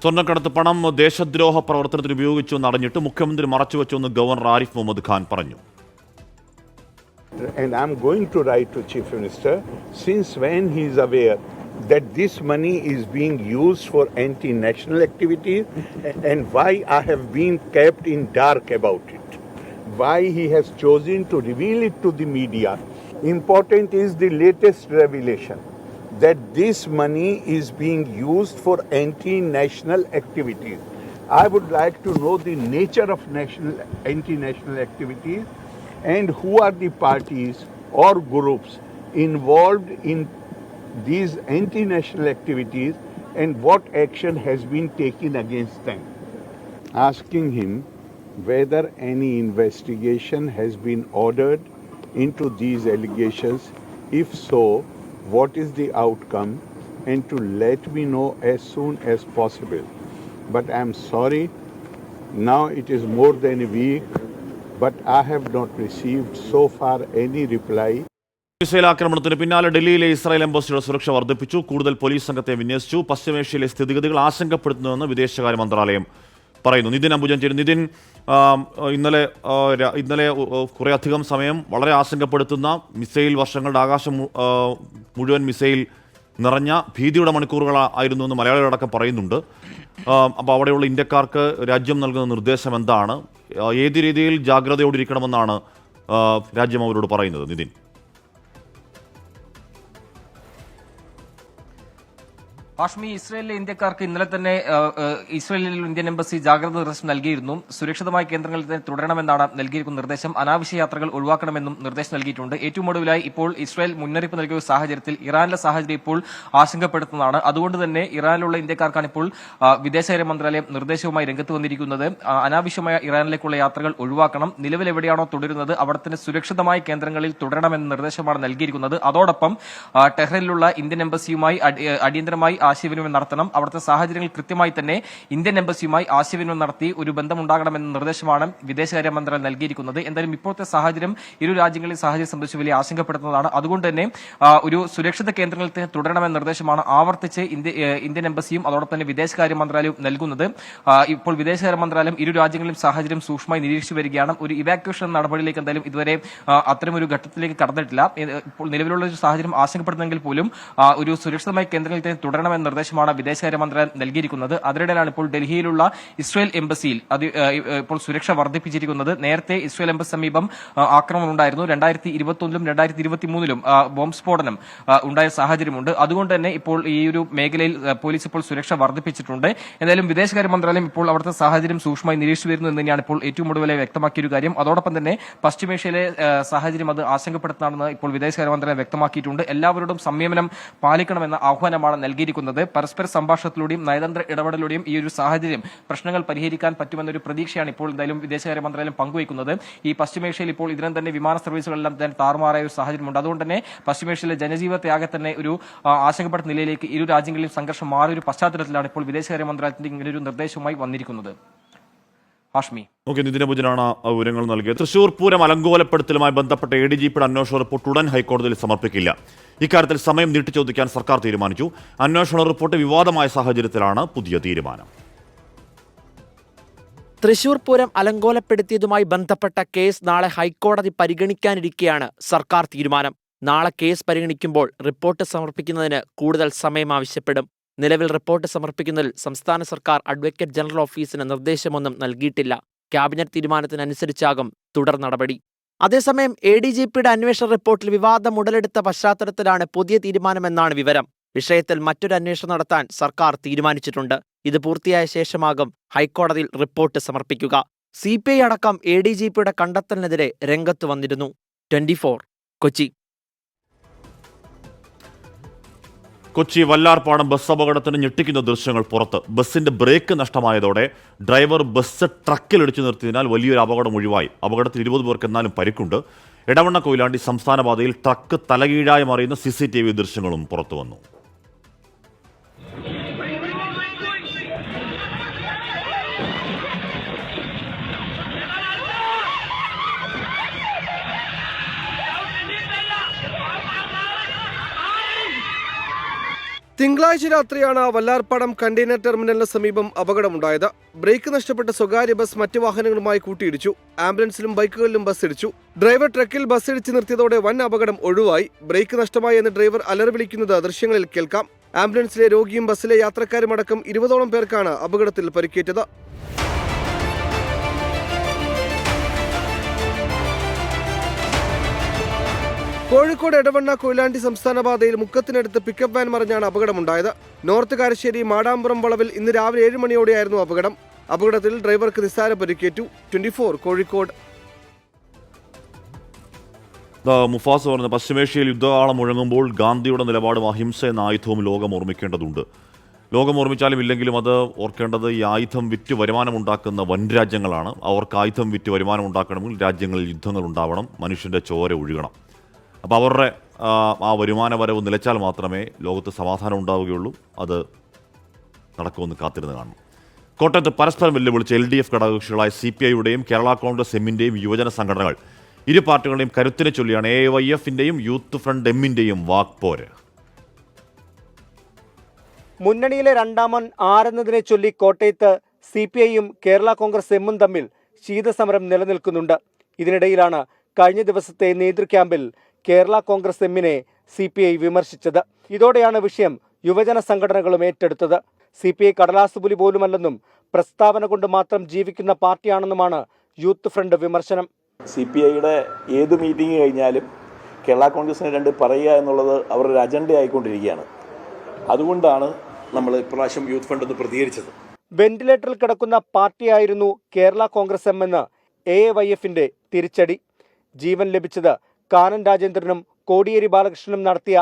സ്വർണ്ണക്കടത്ത് പണം ദേശദ്രോഹ പ്രവർത്തനത്തിന് ഉപയോഗിച്ചു എന്നറിഞ്ഞിട്ട് മുഖ്യമന്ത്രി മറച്ചുവെച്ചെന്ന് ഗവർണർ ആരിഫ് മുഹമ്മദ് ഖാൻ പറഞ്ഞു. And I'm going to write to Chief Minister, since when he is aware that this money is being used for anti-national activities, and why I have been kept in dark about it, why he has chosen to reveal it to the media. Important is the latest revelation that this money is being used for anti-national activities. I would like to know the nature of anti-national activities and who are the parties or groups involved in these anti-national activities and what action has been taken against them. Asking him whether any investigation has been ordered into these allegations, if so, what is the outcome, and to let me know as soon as possible. But I am sorry, now it is more than a week, but I have not received so far any reply. Israel ആക്രമണത്തിന് പിന്നാലെ ഡൽഹിയിലെ Israel എംബസിയുടെ സുരക്ഷ വർദ്ധിപ്പിച്ചു. കൂടുതൽ police സംഘത്തെ വിന്യസിച്ചു. പശ്ചിമേഷ്യയിലെ സ്ഥിതിഗതികൾ ആശങ്കപ്പെടുത്തുന്നുവെന്ന് വിദേശകാര്യ മന്ത്രാലയം പറയുന്നു. നിതിൻ അംബുജൻ ചേരും. നിതിൻ, ഇന്നലെ കുറേ അധികം സമയം വളരെ ആശങ്കപ്പെടുത്തുന്ന മിസൈൽ വർഷങ്ങളുടെ ആകാശം മുഴുവൻ മിസൈൽ നിറഞ്ഞ ഭീതിയുടെ മണിക്കൂറുകളായിരുന്നു എന്ന് മലയാളികളടക്കം പറയുന്നുണ്ട്. അപ്പോൾ അവിടെയുള്ള ഇന്ത്യക്കാർക്ക് രാജ്യം നൽകുന്ന നിർദ്ദേശം എന്താണ്? ഏത് രീതിയിൽ ജാഗ്രതയോടിരിക്കണമെന്നാണ് രാജ്യം അവരോട് പറയുന്നത്? നിതിൻ. ഹാഷ്മി, ഇസ്രയേലിലെ ഇന്ത്യക്കാർക്ക് ഇന്നലെ തന്നെ ഇസ്രയേലിൽ ഇന്ത്യൻ എംബസി ജാഗ്രത നിർദ്ദേശം നൽകിയിരുന്നു. സുരക്ഷിതമായ കേന്ദ്രങ്ങളിൽ തന്നെ തുടരണമെന്നാണ് നൽകിയിരിക്കുന്ന നിർദ്ദേശം. അനാവശ്യ യാത്രകൾ ഒഴിവാക്കണമെന്നും നിർദ്ദേശം നൽകിയിട്ടുണ്ട്. ഏറ്റവും ഒടുവിലായി ഇപ്പോൾ ഇസ്രയേൽ മുന്നറിയിപ്പ് നൽകിയ സാഹചര്യത്തിൽ ഇറാനിലെ സാഹചര്യം ഇപ്പോൾ ആശങ്കപ്പെടുത്തുന്നതാണ്. അതുകൊണ്ട് തന്നെ ഇറാനിലുള്ള ഇന്ത്യക്കാർക്കാണ് ഇപ്പോൾ വിദേശകാര്യ മന്ത്രാലയം നിർദ്ദേശവുമായി രംഗത്ത് വന്നിരിക്കുന്നത്. അനാവശ്യമായ ഇറാനിലേക്കുള്ള യാത്രകൾ ഒഴിവാക്കണം. നിലവിൽ എവിടെയാണോ തുടരുന്നത് അവിടെ തന്നെ സുരക്ഷിതമായ കേന്ദ്രങ്ങളിൽ തുടരണമെന്ന നിർദ്ദേശമാണ് നൽകിയിരിക്കുന്നത്. അതോടൊപ്പം ടെഹ്റാനിലുള്ള ഇന്ത്യൻ എംബസിയുമായി അടിയന്തരമായി ആശയവിനിമയം നടത്തണം. അവിടുത്തെ സാഹചര്യങ്ങൾ കൃത്യമായി തന്നെ ഇന്ത്യൻ എംബസിയുമായി ആശയവിനിമയം നടത്തി ഒരു ബന്ധമുണ്ടാകണമെന്ന നിർദ്ദേശമാണ് വിദേശകാര്യ മന്ത്രാലയം നൽകിയിരിക്കുന്നത്. എന്തായാലും ഇപ്പോഴത്തെ സാഹചര്യം ഇരു രാജ്യങ്ങളിലെ സാഹചര്യം സംബന്ധിച്ച് വലിയ ആശങ്കപ്പെടുത്തുന്നതാണ്. അതുകൊണ്ട് തന്നെ ഒരു സുരക്ഷിത കേന്ദ്രങ്ങളിൽ തന്നെ തുടരണമെന്ന നിർദ്ദേശമാണ് ആവർത്തിച്ച് ഇന്ത്യൻ എംബസിയും അതോടൊപ്പം തന്നെ വിദേശകാര്യ മന്ത്രാലയവും നൽകുന്നത്. ഇപ്പോൾ വിദേശകാര്യ മന്ത്രാലയം ഇരു രാജ്യങ്ങളിലും സാഹചര്യം സൂക്ഷ്മമായി നിരീക്ഷിച്ചു വരികയാണ്. ഒരു ഇവാക്യുവേഷൻ നടപടിയിലേക്ക് എന്തായാലും ഇതുവരെ അത്തരമൊരു ഘട്ടത്തിലേക്ക് കടന്നിട്ടില്ല. ഇപ്പോൾ നിലവിലുള്ള ഒരു സാഹചര്യം ആശങ്കപ്പെടുന്നെങ്കിൽ പോലും ഒരു സുരക്ഷിതമായ കേന്ദ്രങ്ങളിൽ തന്നെ തുടരണമെന്ന നിർദ്ദേശമാണ് വിദേശകാര്യ മന്ത്രാലയം നൽകിയിരിക്കുന്നത്. അതിനിടയിലാണ് ഇപ്പോൾ ഡൽഹിയിലുള്ള ഇസ്രായേൽ എംബസിയിൽ ഇപ്പോൾ സുരക്ഷ വർദ്ധിപ്പിച്ചിരിക്കുന്നത്. നേരത്തെ ഇസ്രായേൽ എംബസി സമീപം ആക്രമണം ഉണ്ടായിരുന്നു. 2021-ലും 2023-ലും ബോംബ് സ്ഫോടനം ഉണ്ടായ സാഹചര്യമുണ്ട്. അതുകൊണ്ട് തന്നെ ഇപ്പോൾ ഈ ഒരു മേഖലയിൽ പോലീസ് ഇപ്പോൾ സുരക്ഷ വർദ്ധിപ്പിച്ചിട്ടുണ്ട്. എന്തായാലും വിദേശകാര്യ മന്ത്രാലയം ഇപ്പോൾ അവിടുത്തെ സാഹചര്യം സൂക്ഷ്മമായി നിരീക്ഷിച്ചു വരുന്നു എന്ന് തന്നെയാണ് ഇപ്പോൾ ഏറ്റവും ഒടുവിലായി വ്യക്തമാക്കിയൊരു കാര്യം. അതോടൊപ്പം തന്നെ പശ്ചിമേഷ്യയിലെ സാഹചര്യം അത് ആശങ്കപ്പെടുത്തുന്നതാണെന്ന് ഇപ്പോൾ വിദേശകാര്യ മന്ത്രാലയം വ്യക്തമാക്കിയിട്ടുണ്ട്. എല്ലാവരോടും സംയമനം പാലിക്കണമെന്ന ആഹ്വാനമാണ് നൽകിയിരിക്കുന്നത്. പരസ്പര സംഭാഷണത്തിലൂടെയും നയതന്ത്ര ഇടപെടലിലൂടെയും ഈ ഒരു സാഹചര്യം പ്രശ്നങ്ങൾ പരിഹരിക്കാൻ പറ്റുമെന്നൊരു പ്രതീക്ഷയാണ് ഇപ്പോൾ എന്തായാലും വിദേശകാര്യ മന്ത്രാലയം പങ്കുവയ്ക്കുന്നത്. ഈ പശ്ചിമേഷ്യയിൽ ഇപ്പോൾ ഇതിനും തന്നെ വിമാന സർവീസുകളെല്ലാം തന്നെ താറുമാറായ ഒരു സാഹചര്യമുണ്ട്. അതുകൊണ്ട് തന്നെ പശ്ചിമേഷ്യയിലെ ജനജീവിതത്തെ ആകെ തന്നെ ഒരു ആശങ്കപ്പെടുന്ന നിലയിലേക്ക് ഇരു രാജ്യങ്ങളിലും സംഘർഷം മാറിയ ഒരു പശ്ചാത്തലത്തിലാണ് ഇപ്പോൾ വിദേശകാര്യ മന്ത്രാലയത്തിന്റെ ഇങ്ങനൊരു നിർദ്ദേശവുമായി വന്നിരിക്കുന്നത്. ഹാഷ്മി. ഓക്കെ, നിതിനബുജനാണ് വിവരങ്ങൾ നൽകിയത്. തൃശൂർ പൂരം അലങ്കോലപ്പെടുത്തലുമായി ബന്ധപ്പെട്ട ADGPയുടെ അന്വേഷണ റിപ്പോർട്ട് ഉടൻ ഹൈക്കോടതിയിൽ സമർപ്പിക്കില്ല. ഇക്കാര്യത്തിൽ സമയം നീട്ടി ചോദിക്കാൻ സർക്കാർ തീരുമാനിച്ചു. അന്വേഷണ റിപ്പോർട്ട് വിവാദമായ സാഹചര്യത്തിലാണ് പുതിയ തീരുമാനം. തൃശൂർ പൂരം അലങ്കോലപ്പെടുത്തിയതുമായി ബന്ധപ്പെട്ട കേസ് നാളെ ഹൈക്കോടതി പരിഗണിക്കാനിരിക്കെയാണ് സർക്കാർ തീരുമാനം. നാളെ കേസ് പരിഗണിക്കുമ്പോൾ റിപ്പോർട്ട് സമർപ്പിക്കുന്നതിന് കൂടുതൽ സമയം ആവശ്യപ്പെടും. നിലവിൽ റിപ്പോർട്ട് സമർപ്പിക്കുന്നതിൽ സംസ്ഥാന സർക്കാർ അഡ്വക്കേറ്റ് ജനറൽ ഓഫീസിന് നിർദ്ദേശമൊന്നും നൽകിയിട്ടില്ല. ക്യാബിനറ്റ് തീരുമാനത്തിനനുസരിച്ചാകും തുടർ നടപടി. അതേസമയം ADGPയുടെ അന്വേഷണ റിപ്പോർട്ടിൽ വിവാദം ഉടലെടുത്ത പശ്ചാത്തലത്തിലാണ് പുതിയ തീരുമാനമെന്നാണ് വിവരം. വിഷയത്തിൽ മറ്റൊരു അന്വേഷണം നടത്താൻ സർക്കാർ തീരുമാനിച്ചിട്ടുണ്ട്. ഇത് പൂർത്തിയായ ശേഷമാകും ഹൈക്കോടതിയിൽ റിപ്പോർട്ട് സമർപ്പിക്കുക. CPI അടക്കം ADGPയുടെ കണ്ടെത്തലിനെതിരെ രംഗത്ത് വന്നിരുന്നു. 24 കൊച്ചി. കൊച്ചി വല്ലാർപാടം ബസ് അപകടത്തിന് ഞെട്ടിക്കുന്ന ദൃശ്യങ്ങൾ പുറത്ത്. ബസ്സിന്റെ ബ്രേക്ക് നഷ്ടമായതോടെ ഡ്രൈവർ ബസ് ട്രക്കിലിടിച്ചു നിർത്തിയതിനാൽ വലിയൊരു അപകടം ഒഴിവായി. അപകടത്തിൽ 20 പേർക്ക് എന്നാലും പരിക്കുണ്ട്. എടവണ്ണ കൊയിലാണ്ടി സംസ്ഥാന പാതയിൽ ട്രക്ക് തലകീഴായി മറിയുന്ന CCTV ദൃശ്യങ്ങളും പുറത്തു വന്നു. തിങ്കളാഴ്ച രാത്രിയാണ് വല്ലാർപാടം കണ്ടെയ്നർ ടെർമിനലിന് സമീപം അപകടമുണ്ടായത്. ബ്രേക്ക് നഷ്ടപ്പെട്ട സ്വകാര്യ ബസ് മറ്റു വാഹനങ്ങളുമായി കൂട്ടിയിടിച്ചു. ആംബുലൻസിലും ബൈക്കുകളിലും ബസ് ഇടിച്ചു. ഡ്രൈവർ ട്രക്കിൽ ബസ് ഇടിച്ചു നിർത്തിയതോടെ വൻ അപകടം ഒഴിവായി. ബ്രേക്ക് നഷ്ടമായി എന്ന് ഡ്രൈവർ അലറി വിളിക്കുന്നത് ദൃശ്യങ്ങളിൽ കേൾക്കാം. ആംബുലൻസിലെ രോഗിയും ബസ്സിലെ യാത്രക്കാരുമടക്കം 20ഓളം പേർക്കാണ് അപകടത്തിൽ പരിക്കേറ്റത്. കോഴിക്കോട് എടവണ്ണ കൊയിലാണ്ടി സംസ്ഥാന പാതയിൽ മുക്കത്തിനടുത്ത് പിക്കപ്പ് വാൻ മറിഞ്ഞാണ് അപകടമുണ്ടായത്. നോർത്ത് കാരശ്ശേരി മാടാമ്പുറം വളവിൽ ഇന്ന് രാവിലെ 7 മണിയോടെയായിരുന്നു അപകടം. അപകടത്തിൽ ഡ്രൈവർക്ക് നിസ്സാര പരിക്കേറ്റു. 24 കോഴിക്കോട്. മുഫാസ് പറഞ്ഞ പശ്ചിമേഷ്യയിൽ യുദ്ധകാലം മുഴങ്ങുമ്പോൾ ഗാന്ധിയുടെ നിലപാടും അഹിംസ എന്ന ആയുധവും ലോകം ഓർമ്മിക്കേണ്ടതുണ്ട്. ലോകം ഓർമ്മിച്ചാലും ഇല്ലെങ്കിലും അത് ഓർക്കേണ്ടത് ഈ ആയുധം വിറ്റ് വരുമാനമുണ്ടാക്കുന്ന വൻ രാജ്യങ്ങളാണ്. അവർക്ക് ആയുധം വിറ്റ് വരുമാനമുണ്ടാക്കണമെങ്കിൽ രാജ്യങ്ങളിൽ യുദ്ധങ്ങൾ ഉണ്ടാവണം, മനുഷ്യൻ്റെ ചോര ഒഴുകണം. അപ്പോൾ അവരുടെ ആ വരുമാന വരവ് നിലച്ചാൽ മാത്രമേ ലോകത്ത് സമാധാനം ഉണ്ടാവുകയുള്ളൂ. അത് നടക്കുമെന്ന് കാത്തിരുന്ന് കാണണം. കോട്ടയത്ത് പരസ്പരം വെല്ലുവിളിച്ച് LDF ഘടകകക്ഷികളായ CPIയുടെയും കേരള കോൺഗ്രസ് എമ്മിൻ്റെയും യുവജന സംഘടനകൾ. ഇരു പാർട്ടികളുടെയും കരുത്തിനെ ചൊല്ലിയാണ് AYFൻ്റെയും യൂത്ത് ഫ്രണ്ട് എമ്മിൻ്റെയും വാക്പോര്. മുന്നണിയിലെ രണ്ടാമൻ ആരെന്നതിനെ ചൊല്ലി കോട്ടയത്ത് CPIയും കേരള കോൺഗ്രസ് എമ്മും തമ്മിൽ ശീതസമരം നിലനിൽക്കുന്നുണ്ട്. ഇതിനിടയിലാണ് കഴിഞ്ഞ ദിവസത്തെ നേതൃക്യാമ്പിൽ കേരള കോൺഗ്രസ് എമ്മിനെ CPI വിമർശിച്ചത്. ഇതോടെയാണ് വിഷയം യുവജന സംഘടനകളും ഏറ്റെടുത്തത്. CPI കടലാസുപുലി പോലുമല്ലെന്നും പ്രസ്താവന കൊണ്ട് മാത്രം ജീവിക്കുന്ന പാർട്ടിയാണെന്നുമാണ് യൂത്ത് ഫ്രണ്ട് വിമർശനം. CPIയുടെ ഏത് മീറ്റിംഗ് കഴിഞ്ഞാലും കേരള കോൺഗ്രസിന് രണ്ട് പറയുക എന്നുള്ളത് അവരുടെ അജണ്ട ആയിക്കൊണ്ടിരിക്കുകയാണ്. അതുകൊണ്ടാണ് നമ്മൾ ഇപ്രാവശ്യം യൂത്ത് ഫണ്ട് ഒന്ന് പ്രതികരിച്ചത്. വെന്റിലേറ്ററിൽ കിടക്കുന്ന പാർട്ടിയായിരുന്നു കേരള കോൺഗ്രസ് എം എന്ന് AYFന്റെ തിരിച്ചടി. ജീവൻ ലഭിച്ചത് കാനൻ രാജേന്ദ്രനും കോടിയേരി ബാലകൃഷ്ണനും നടത്തിയ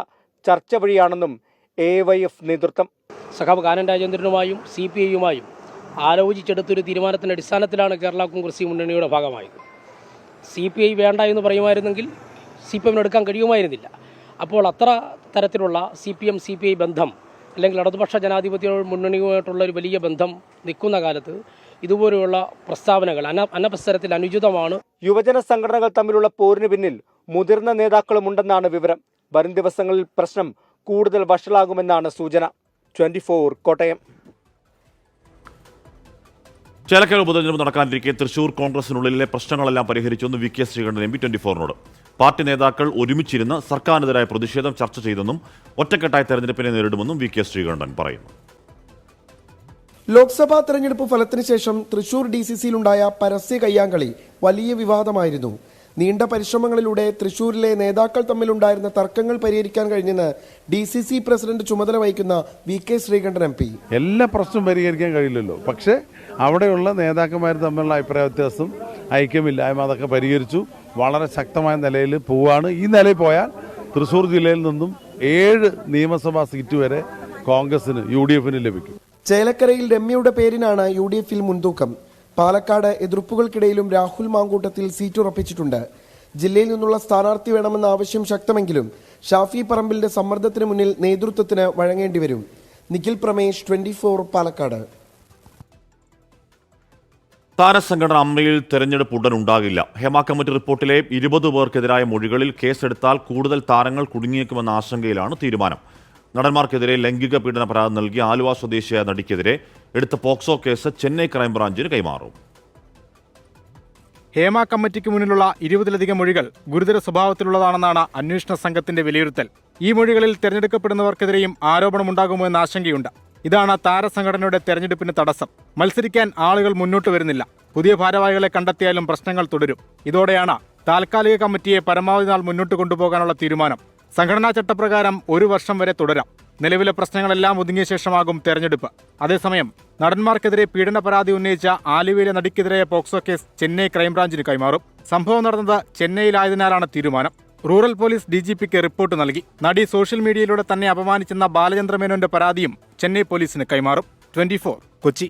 ചർച്ച വഴിയാണെന്നും AYF നേതൃത്വം. സഖാവ് കാനൻ രാജേന്ദ്രനുമായും CPIയുമായും ആലോചിച്ചെടുത്തൊരു തീരുമാനത്തിൻ്റെ അടിസ്ഥാനത്തിലാണ് കേരള കോൺഗ്രസ് മുന്നണിയുടെ ഭാഗമായത്. CPI വേണ്ട എന്ന് പറയുമായിരുന്നെങ്കിൽ CPM എടുക്കാൻ കഴിയുമായിരുന്നില്ല. അപ്പോൾ അത്ര തരത്തിലുള്ള CPM CPI ബന്ധം അല്ലെങ്കിൽ ഇടതുപക്ഷ ജനാധിപത്യ മുന്നണിയുമായിട്ടുള്ള ഒരു വലിയ ബന്ധം നിൽക്കുന്ന കാലത്ത് ഇതുപോലെയുള്ള പ്രസ്താവനകൾ അനവസരത്തിൽ അനുചിതമാണ്. യുവജന സംഘടനകൾ തമ്മിലുള്ള പോരിന് പിന്നിൽ മുതിർന്ന നേതാക്കളുമുണ്ടെന്നാണ് വിവരം. വരും ദിവസങ്ങളിൽ പ്രശ്നം കൂടുതൽ വഷളാകുമെന്നാണ് സൂചന. 24 കോട്ടയം. ചേലക്കര ഉപതെരഞ്ഞെടുപ്പ് നടക്കാനിരിക്കെ തൃശൂർ കോൺഗ്രസിനുള്ളിലെ പ്രശ്നങ്ങളെല്ലാം പരിഹരിച്ചെന്ന് V K Sreekandan M P 24നോട്. പാർട്ടി നേതാക്കൾ ഒരുമിച്ചിരുന്ന് സർക്കാരിനെതിരായ പ്രതിഷേധം ചർച്ച ചെയ്തെന്നും ഒറ്റക്കെട്ടായി തെരഞ്ഞെടുപ്പിനെ നേരിടുമെന്നും വി കെ ശ്രീകണ്ഠൻ പറയുന്നു. ലോക്സഭാ തെരഞ്ഞെടുപ്പ് ഫലത്തിന് ശേഷം തൃശൂർ DCCയിലുണ്ടായ പരസ്യ കയ്യാങ്കളി വലിയ വിവാദമായിരുന്നു. നീണ്ട പരിശ്രമങ്ങളിലൂടെ തൃശൂരിലെ നേതാക്കൾ തമ്മിലുണ്ടായിരുന്ന തർക്കങ്ങൾ പരിഹരിക്കാൻ കഴിഞ്ഞെന്ന് DCC പ്രസിഡന്റ് ചുമതല വഹിക്കുന്ന വി കെ ശ്രീകണ്ഠൻ MP. എല്ലാ പ്രശ്നവും പരിഹരിക്കാൻ കഴിയില്ലല്ലോ, പക്ഷേ അവിടെയുള്ള നേതാക്കന്മാർ തമ്മിലുള്ള അഭിപ്രായ വ്യത്യാസം, ഐക്യമില്ലായ്മ അതൊക്കെ പരിഹരിച്ചു. വളരെ ശക്തമായ നിലയിൽ പോവാണ്. ഈ നിലയിൽ പോയാൽ തൃശൂർ ജില്ലയിൽ നിന്നും 7 നിയമസഭാ സീറ്റ് വരെ കോൺഗ്രസിന് UDFന് ലഭിക്കും. ചേലക്കരയിൽ രമ്യയുടെ പേരിനാണ് UDFൽ മുൻതൂക്കം. പാലക്കാട് എതിർപ്പുകൾക്കിടയിലും രാഹുൽ മാങ്കൂട്ടത്തിൽ സീറ്റ് ഉറപ്പിച്ചിട്ടുണ്ട്. ജില്ലയിൽ നിന്നുള്ള സ്ഥാനാർത്ഥി വേണമെന്ന ആവശ്യം ശക്തമെങ്കിലും ഷാഫി പറമ്പിലിന്റെ സമ്മർദ്ദത്തിന് മുന്നിൽ നേതൃത്വത്തിന് വഴങ്ങേണ്ടി വരും. നിഖിൽ പ്രമേഷ്, 24 പാലക്കാട്. താരസംഘടന അമ്മയിൽ തെരഞ്ഞെടുപ്പ് ഉടൻ ഉണ്ടാകില്ല. ഹേമ കമ്മിറ്റി റിപ്പോർട്ടിലെ 20 പേർക്കെതിരായ മൊഴികളിൽ കേസെടുത്താൽ കൂടുതൽ താരങ്ങൾ കുടുങ്ങിയേക്കുമെന്ന ആശങ്കയിലാണ് തീരുമാനം. നടന്മാർക്കെതിരെ ലൈംഗിക പീഡന പരാതി നൽകിയ ആലുവ സ്വദേശിയായ നടിക്കെതിരെ എടുത്ത പോക്സോ കേസ് ചെന്നൈ ക്രൈംബ്രാഞ്ചിന് കൈമാറും. ഹേമ കമ്മിറ്റിക്ക് മുന്നിലുള്ള 20ലധികം മൊഴികൾ ഗുരുതര സ്വഭാവത്തിലുള്ളതാണെന്നാണ് അന്വേഷണ സംഘത്തിന്റെ വിലയിരുത്തൽ. ഈ മൊഴികളിൽ തെരഞ്ഞെടുക്കപ്പെടുന്നവർക്കെതിരെയും ആരോപണമുണ്ടാകുമോ എന്ന ആശങ്കയുണ്ട്. ഇതാണ് താരസംഘടനയുടെ തെരഞ്ഞെടുപ്പിന് തടസ്സം. മത്സരിക്കാൻ ആളുകൾ മുന്നോട്ട് വരുന്നില്ല. പുതിയ ഭാരവാഹികളെ കണ്ടെത്തിയാലും പ്രശ്നങ്ങൾ തുടരും. ഇതോടെയാണ് താൽക്കാലിക കമ്മിറ്റിയെ പരമാവധി നാൾ മുന്നോട്ട് കൊണ്ടുപോകാനുള്ള തീരുമാനം. സംഘടനാ ചട്ടപ്രകാരം 1 വർഷം വരെ തുടരാം. നിലവിലെ പ്രശ്നങ്ങളെല്ലാം ഒതുങ്ങിയ ശേഷമാകും തെരഞ്ഞെടുപ്പ്. അതേസമയം നടന്മാർക്കെതിരെ പീഡന പരാതി ഉന്നയിച്ച ആലുവയിലെ നടിക്കെതിരായ പോക്സോ കേസ് ചെന്നൈ ക്രൈംബ്രാഞ്ചിന് കൈമാറും. സംഭവം നടന്നത് ചെന്നൈയിലായതിനാലാണ് തീരുമാനം. റൂറൽ പോലീസ് DGPക്ക് റിപ്പോർട്ട് നൽകി. നടി സോഷ്യൽ മീഡിയയിലൂടെ തന്നെ അപമാനിച്ചെന്ന ബാലചന്ദ്രമേനോന്റെ പരാതിയും ചെന്നൈ പോലീസിന് കൈമാറും. 24 കൊച്ചി.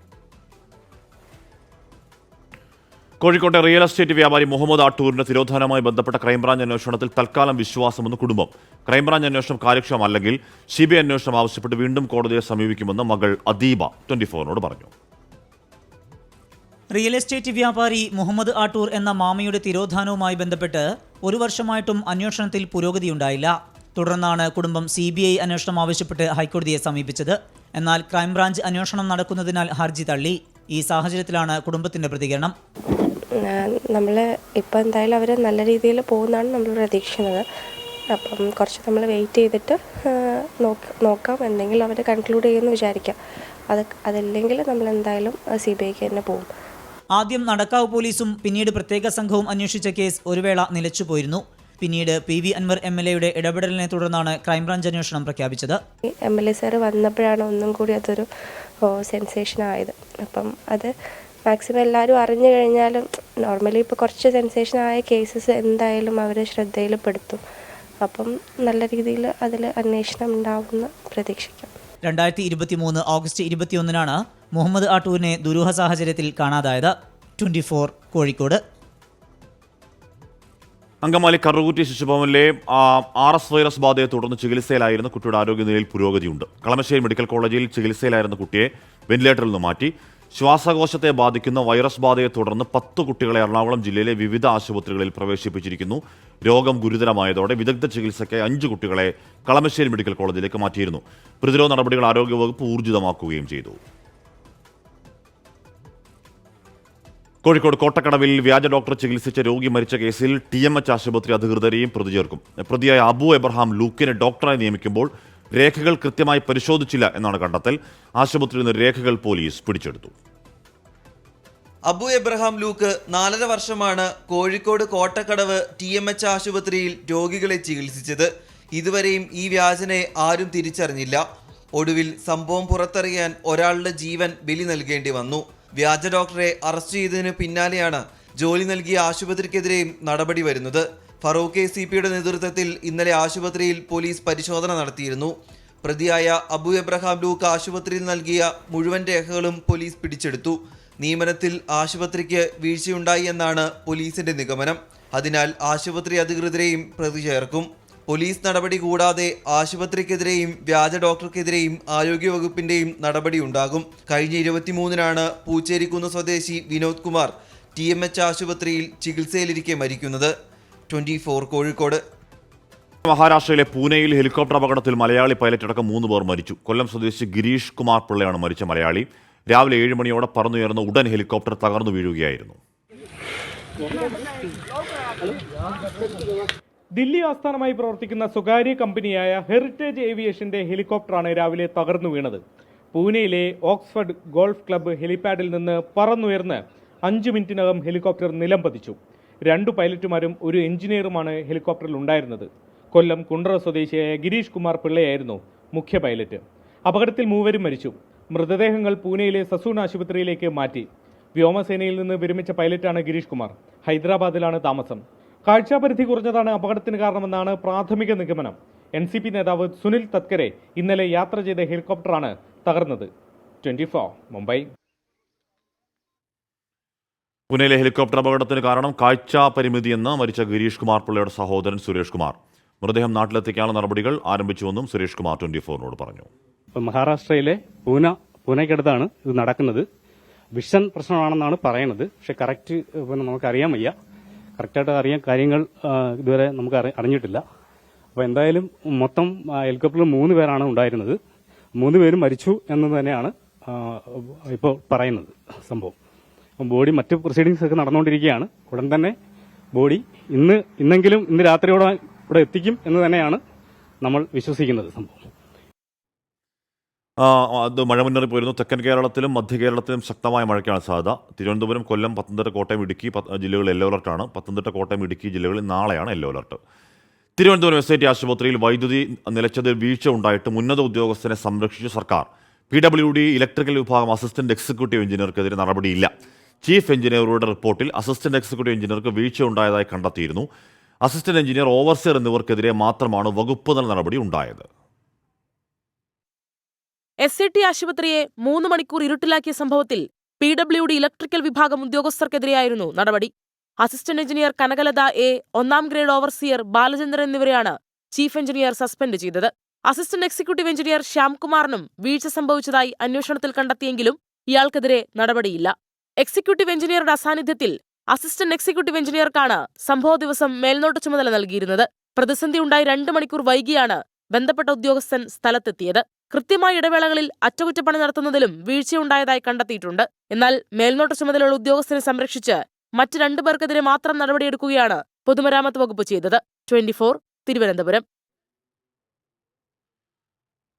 കോഴിക്കോട്ടെ റിയൽ എസ്റ്റേറ്റ് വ്യാപാരി മുഹമ്മദ് ആട്ടൂരിന്റെ തിരോധാനവുമായി ബന്ധപ്പെട്ട ക്രൈംബ്രാഞ്ച് അന്വേഷണത്തിൽ തൽക്കാലം വിശ്വാസമെന്ന് കുടുംബം. ക്രൈംബ്രാഞ്ച് അന്വേഷണം കാര്യക്ഷമമല്ലെങ്കിൽ CBI അന്വേഷണം ആവശ്യപ്പെട്ട് വീണ്ടും കോടതിയെ സമീപിക്കുമെന്ന് മകൾ അദീബ 24നോട് പറഞ്ഞു. റിയൽ എസ്റ്റേറ്റ് വ്യാപാരി മുഹമ്മദ് ആട്ടൂർ എന്ന മാമയുടെ തിരോധാനവുമായി ബന്ധപ്പെട്ട് 1 വർഷമായിട്ടും അന്വേഷണത്തിൽ പുരോഗതിയുണ്ടായില്ല. തുടർന്നാണ് കുടുംബം CBI അന്വേഷണം ആവശ്യപ്പെട്ട് ഹൈക്കോടതിയെ സമീപിച്ചത്. എന്നാൽ ക്രൈംബ്രാഞ്ച് അന്വേഷണം നടക്കുന്നതിനാൽ ഹർജി തള്ളി. ഈ സാഹചര്യത്തിലാണ് കുടുംബത്തിന്റെ പ്രതികരണം. നമ്മൾ ഇപ്പോൾ എന്തായാലും അവർ നല്ല രീതിയിൽ പോകുന്നതാണ് നമ്മൾ പ്രതീക്ഷിക്കുന്നത്. അപ്പം കുറച്ച് നമ്മൾ വെയിറ്റ് ചെയ്തിട്ട് നോക്കാം. എന്തെങ്കിലും അവർ കൺക്ലൂഡ് ചെയ്യുമെന്ന് വിചാരിക്കാം. അതല്ലെങ്കിൽ നമ്മൾ എന്തായാലും CBIക്ക് തന്നെ പോകും. ആദ്യം നടക്കാവ് പോലീസും പിന്നീട് പ്രത്യേക സംഘവും അന്വേഷിച്ച കേസ് ഒരു വേള നിലച്ചുപോയിരുന്നു. പിന്നീട് PV അൻവർ MLA യുടെ ഇടപെടലിനെ തുടർന്നാണ് ക്രൈംബ്രാഞ്ച് അന്വേഷണം പ്രഖ്യാപിച്ചത്. MLA സാർ വന്നപ്പോഴാണ് ഒന്നും കൂടി അതൊരു സെൻസേഷൻ ആയത്. അപ്പം അത് മാക്സിമം എല്ലാവരും അറിഞ്ഞു കഴിഞ്ഞാലും നോർമലി ഇപ്പോൾ കുറച്ച് സെൻസേഷൻ ആയ കേസസ് എന്തായാലും അവർ ശ്രദ്ധയിൽപ്പെടുത്തും. അപ്പം നല്ല രീതിയിൽ അതിൽ അന്വേഷണം ഉണ്ടാവുമെന്ന് പ്രതീക്ഷിക്കാം. 2023 ഓഗസ്റ്റ് 21 മുഹമ്മദ് ആട്ടൂരിനെ ദുരൂഹ സാഹചര്യത്തിൽ കാണാതായത്. 24 കോഴിക്കോട്. അങ്കമാലി കറുകുറ്റി ശിശുഭവനിലെ RS വൈറസ് ബാധയെ തുടർന്ന് ചികിത്സയിലായിരുന്ന കുട്ടിയുടെ ആരോഗ്യനിലയിൽ പുരോഗതിയുണ്ട്. കളമശ്ശേരി മെഡിക്കൽ കോളേജിൽ ചികിത്സയിലായിരുന്ന കുട്ടിയെ വെന്റിലേറ്ററിൽ നിന്ന് മാറ്റി. ശ്വാസകോശത്തെ ബാധിക്കുന്ന വൈറസ് ബാധയെ തുടർന്ന് 10 കുട്ടികളെ എറണാകുളം ജില്ലയിലെ വിവിധ ആശുപത്രികളിൽ പ്രവേശിപ്പിച്ചിരിക്കുന്നു. രോഗം ഗുരുതരമായതോടെ വിദഗ്ധ ചികിത്സയ്ക്ക് 5 കുട്ടികളെ കളമശ്ശേരി മെഡിക്കൽ കോളേജിലേക്ക് മാറ്റിയിരുന്നു. പ്രതിരോധ നടപടികൾ ആരോഗ്യവകുപ്പ് ഊർജിതമാക്കുകയും ചെയ്തു. കോഴിക്കോട് കോട്ടക്കടവിൽ വ്യാജ ഡോക്ടറെ ചികിത്സിച്ച രോഗി മരിച്ച കേസിൽ TMH ആശുപത്രി അധികൃതരെയും പ്രതി ചേർക്കും. പ്രതിയായ അബു എബ്രഹാം ലൂക്കിനെ ഡോക്ടറായി നിയമിക്കുമ്പോൾ രേഖകൾ കൃത്യമായി പരിശോധിച്ചില്ല എന്നാണ് കണ്ടെത്തൽ. ആശുപത്രിയിൽ നിന്ന് രേഖകൾ പോലീസ് പിടിച്ചെടുത്തു. അബു എബ്രഹാം ലൂക്ക് 4.5 വർഷമാണ് കോഴിക്കോട് കോട്ടക്കടവ് TMH ആശുപത്രിയിൽ രോഗികളെ ചികിത്സിച്ചത്. ഇതുവരെയും ഈ വ്യാജനെ ആരും തിരിച്ചറിഞ്ഞില്ല. ഒടുവിൽ സംഭവം പുറത്തറിയാൻ ഒരാളുടെ ജീവൻ ബലി നൽകേണ്ടി വന്നു. വ്യാജ ഡോക്ടറെ അറസ്റ്റ് ചെയ്തതിനു പിന്നാലെയാണ് ജോലി നൽകിയ ആശുപത്രിക്കെതിരെയും നടപടി വരുന്നത്. ഫറൂഖ് CPയുടെ നേതൃത്വത്തിൽ ഇന്നലെ ആശുപത്രിയിൽ പോലീസ് പരിശോധന നടത്തിയിരുന്നു. പ്രതിയായ അബു എബ്രഹാം ലൂക്ക് ആശുപത്രിയിൽ നൽകിയ മുഴുവൻ രേഖകളും പോലീസ് പിടിച്ചെടുത്തു. നിയമനത്തിൽ ആശുപത്രിക്ക് വീഴ്ചയുണ്ടായി എന്നാണ് പോലീസിന്റെ നിഗമനം. അതിനാൽ ആശുപത്രി അധികൃതരെയും പ്രതി ചേർക്കും. പോലീസ് നടപടി കൂടാതെ ആശുപത്രിക്കെതിരെയും വ്യാജ ഡോക്ടർക്കെതിരെയും ആരോഗ്യവകുപ്പിന്റെയും നടപടിയുണ്ടാകും. കഴിഞ്ഞ 23-നാണ് പൂച്ചേരിക്കുന്ന് സ്വദേശി വിനോദ് കുമാർ TMH ആശുപത്രിയിൽ ചികിത്സയിലിരിക്കെ മരിക്കുന്നത്. 24 കോഴിക്കോട്. മഹാരാഷ്ട്രയിലെ പൂനെയിൽ ഹെലികോപ്റ്റർ അപകടത്തിൽ മലയാളി പൈലറ്റ് അടക്കം 3 പേർ മരിച്ചു. കൊല്ലം സ്വദേശി ഗിരീഷ് കുമാർ പിള്ളയാണ് മരിച്ച മലയാളി. രാവിലെ 7 മണിയോടെ പറന്നുയർന്ന ഉടൻ ഹെലികോപ്റ്റർ തകർന്നു വീഴുകയായിരുന്നു. ദില്ലി ആസ്ഥാനമായി പ്രവർത്തിക്കുന്ന സ്വകാര്യ കമ്പനിയായ ഹെറിറ്റേജ് ഏവിയേഷന്റെ ഹെലികോപ്റ്ററാണ് രാവിലെ തകർന്നു വീണത്. പൂനെയിലെ ഓക്സ്ഫഡ് ഗോൾഫ് ക്ലബ്ബ് ഹെലിപാഡിൽ നിന്ന് പറന്നുയർന്ന് 5 മിനിറ്റിനകം ഹെലികോപ്റ്റർ നിലം പതിച്ചു. 2 പൈലറ്റുമാരും ഒരു എഞ്ചിനീയറുമാണ് ഹെലികോപ്റ്ററിൽ ഉണ്ടായിരുന്നത്. കൊല്ലം കുണ്ട്ര സ്വദേശിയായ ഗിരീഷ് കുമാർ പിള്ളയായിരുന്നു മുഖ്യ പൈലറ്റ്. അപകടത്തിൽ 3 പേരും മരിച്ചു. മൃതദേഹങ്ങൾ പൂനെയിലെ സസൂൺ ആശുപത്രിയിലേക്ക് മാറ്റി. വ്യോമസേനയിൽ നിന്ന് വിരമിച്ച പൈലറ്റാണ് ഗിരീഷ് കുമാർ. ഹൈദരാബാദിലാണ് താമസം. കാഴ്ചാപരിധി കുറഞ്ഞതാണ് അപകടത്തിന് കാരണമെന്നാണ് പ്രാഥമിക നിഗമനം. NCP നേതാവ് സുനിൽ തത്കരെ ഇന്നലെ യാത്ര ചെയ്ത ഹെലികോപ്റ്ററാണ് തകർന്നത്. 24 മുംബൈ. പൂനെയിലെ ഹെലികോപ്റ്റർ അപകടത്തിന് കാരണം കാഴ്ചാ പരിമിതിയെന്ന് മരിച്ച ഗിരീഷ് കുമാർ പിള്ളയുടെ സഹോദരൻ സുരേഷ് കുമാർ. മൃതദേഹം നാട്ടിലെത്തിക്കാനുള്ള നടപടികൾ ആരംഭിച്ചുവെന്നും സുരേഷ് കുമാർ 24-നോട് പറഞ്ഞു. മഹാരാഷ്ട്രയിലെ പൂനെക്കടുത്താണ് ഇത് നടക്കുന്നത്. വിഷൻ പ്രശ്നമാണെന്നാണ് പറയുന്നത്. പക്ഷെ കറക്റ്റ് നമുക്കറിയാൻ വയ്യ. കറക്റ്റായിട്ട് അറിയാൻ കാര്യങ്ങൾ ഇതുവരെ നമുക്ക് അറിഞ്ഞിട്ടില്ല. അപ്പോൾ എന്തായാലും മൊത്തം ഹെലികോപ്റ്ററിൽ 3 പേരാണ് ഉണ്ടായിരുന്നത്. 3 പേരും മരിച്ചു എന്ന് തന്നെയാണ് ഇപ്പോൾ പറയുന്നത് സംഭവം. ബോഡി മറ്റ് പ്രൊസീഡിങ്സ് ഒക്കെ നടന്നുകൊണ്ടിരിക്കുകയാണ്. ഉടൻ തന്നെ ബോഡി ഇന്ന് രാത്രിയോടെ ഇവിടെ എത്തിക്കും എന്ന് തന്നെയാണ് നമ്മൾ വിശ്വസിക്കുന്നത് സംഭവം. അത് മഴ മുന്നറിയിപ്പ് വരുന്നു. തെക്കൻ കേരളത്തിലും മധ്യ കേരളത്തിലും ശക്തമായ മഴയ്ക്കാണ് സാധ്യത. തിരുവനന്തപുരം, കൊല്ലം, പത്തനംതിട്ട, കോട്ടയം, ഇടുക്കി ജില്ലകളിൽ യെല്ലോ അലർട്ടാണ്. പത്തനംതിട്ട, കോട്ടയം, ഇടുക്കി ജില്ലകളിൽ നാളെയാണ് യെല്ലോ അലർട്ട്. തിരുവനന്തപുരം SIT ആശുപത്രിയിൽ വൈദ്യുതി നിലച്ചതിൽ വീഴ്ച ഉണ്ടായിട്ട് ഉന്നത ഉദ്യോഗസ്ഥനെ സംരക്ഷിച്ച സർക്കാർ. PWD ഇലക്ട്രിക്കൽ വിഭാഗം അസിസ്റ്റന്റ് എക്സിക്യൂട്ടീവ് എഞ്ചിനീയർക്കെതിരെ നടപടിയില്ല. ചീഫ് എഞ്ചിനീയറുടെ റിപ്പോർട്ടിൽ അസിസ്റ്റന്റ് എക്സിക്യൂട്ടീവ് എഞ്ചിനീയർക്ക് വീഴ്ച ഉണ്ടായതായി കണ്ടെത്തിയിരുന്നു. അസിസ്റ്റന്റ് എഞ്ചിനീയർ, ഓവർസിയർ എന്നിവർക്കെതിരെ മാത്രമാണ് വകുപ്പ് തല നടപടി ഉണ്ടായത്. SIT ആശുപത്രിയെ 3 മണിക്കൂർ ഇരുട്ടിലാക്കിയ സംഭവത്തിൽ PWD ഇലക്ട്രിക്കൽ വിഭാഗം ഉദ്യോഗസ്ഥർക്കെതിരെയായിരുന്നു നടപടി. Assistant engineer Kanakalatha A, 1ാം grade overseer Balachandran എന്നിവരെയാണ് ചീഫ് എഞ്ചിനീയർ സസ്പെൻഡ് ചെയ്തത്. അസിസ്റ്റന്റ് എക്സിക്യൂട്ടീവ് എഞ്ചിനീയർ ശ്യാംകുമാറിനും വീഴ്ച സംഭവിച്ചതായി അന്വേഷണത്തിൽ കണ്ടെത്തിയെങ്കിലും ഇയാൾക്കെതിരെ നടപടിയില്ല. എക്സിക്യൂട്ടീവ് എഞ്ചിനീയറുടെ അസാന്നിധ്യത്തിൽ അസിസ്റ്റന്റ് എക്സിക്യൂട്ടീവ് എഞ്ചിനീയർക്കാണ് സംഭവ ദിവസം മേൽനോട്ട ചുമതല നൽകിയിരുന്നത്. പ്രതിസന്ധി ഉണ്ടായി 2 മണിക്കൂർ വൈകിയാണ് ബന്ധപ്പെട്ട ഉദ്യോഗസ്ഥൻ സ്ഥലത്തെത്തിയത്. കൃത്യമായ ഇടവേളകളിൽ അറ്റകുറ്റപ്പണി നടത്തുന്നതിലും വീഴ്ചയുണ്ടായതായി കണ്ടെത്തിയിട്ടുണ്ട്. എന്നാൽ മേൽനോട്ട ചുമതലയുള്ള ഉദ്യോഗസ്ഥനെ സംരക്ഷിച്ച് മറ്റ് 2 പേർക്കെതിരെ മാത്രം നടപടിയെടുക്കുകയാണ് പൊതുമരാമത്ത് വകുപ്പ് ചെയ്തത്. 24 തിരുവനന്തപുരം.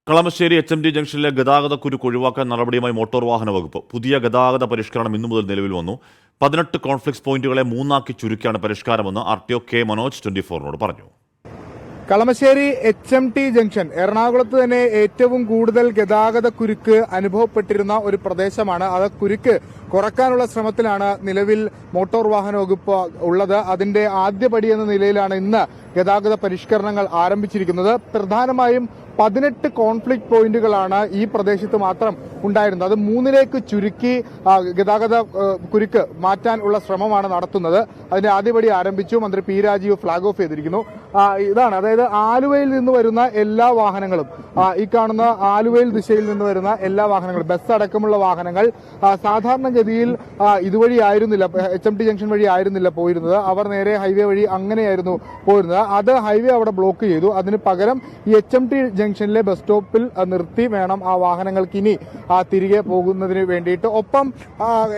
കളമശ്ശേരി HMD ജംഗ്ഷനിലെ ഗതാഗതക്കുരുക്ക് ഒഴിവാക്കാൻ നടപടിയുമായി മോട്ടോർ വാഹന വകുപ്പ്. പുതിയ ഗതാഗത പരിഷ്കരണം ഇന്നു മുതൽ നിലവിൽ വന്നു. 18 കോൺഫ്ലിക്സ് പോയിന്റുകളെ 3 ചുരുക്കിയാണ് പരിഷ്കാരമെന്ന് RTO K മനോജ് 24-നോട് പറഞ്ഞു. കളമശ്ശേരി HMT ജംഗ്ഷൻ എറണാകുളത്ത് തന്നെ ഏറ്റവും കൂടുതൽ ഗതാഗത കുരുക്ക് അനുഭവപ്പെട്ടിരുന്ന ഒരു പ്രദേശമാണ്. അത് കുരുക്ക് കുറയ്ക്കാനുള്ള ശ്രമത്തിലാണ് നിലവിൽ മോട്ടോർ വാഹന വകുപ്പ് ഉള്ളത്. അതിന്റെ ആദ്യപടി എന്ന നിലയിലാണ് ഇന്ന് ഗതാഗത പരിഷ്കരണങ്ങൾ ആരംഭിച്ചിരിക്കുന്നത്. പ്രധാനമായും 18 കോൺഫ്ലിക്റ്റ് പോയിന്റുകളാണ് ഈ പ്രദേശത്ത് മാത്രം ഉണ്ടായിരുന്നത്. അത് 3 ചുരുക്കി ഗതാഗത കുരുക്ക് മാറ്റാനുള്ള ശ്രമമാണ് നടത്തുന്നത്. അതിന്റെ ആദ്യപടി ആരംഭിച്ചു. മന്ത്രി P രാജീവ് ഫ്ളാഗ് ഓഫ് ചെയ്തിരിക്കുന്നു. ഇതാണ്, അതായത് ആലുവയിൽ നിന്ന് വരുന്ന എല്ലാ വാഹനങ്ങളും, ഈ കാണുന്ന ആലുവയിൽ ദിശയിൽ നിന്ന് വരുന്ന എല്ലാ വാഹനങ്ങളും, ബസ് അടക്കമുള്ള വാഹനങ്ങൾ സാധാരണഗതിയിൽ ഇതുവഴി ആയിരുന്നില്ല, HMT ജംഗ്ഷൻ വഴി ആയിരുന്നില്ല പോയിരുന്നത്. അവർ നേരെ ഹൈവേ വഴി അങ്ങനെയായിരുന്നു പോയിരുന്നത്. അത് ഹൈവേ അവിടെ ബ്ലോക്ക് ചെയ്തു. അതിന് പകരം ഈ HMT ജംഗ്ഷനിലെ ബസ് സ്റ്റോപ്പിൽ നിർത്തി വേണം ആ വാഹനങ്ങൾക്ക് ഇനി തിരികെ പോകുന്നതിന് വേണ്ടിയിട്ട്. ഒപ്പം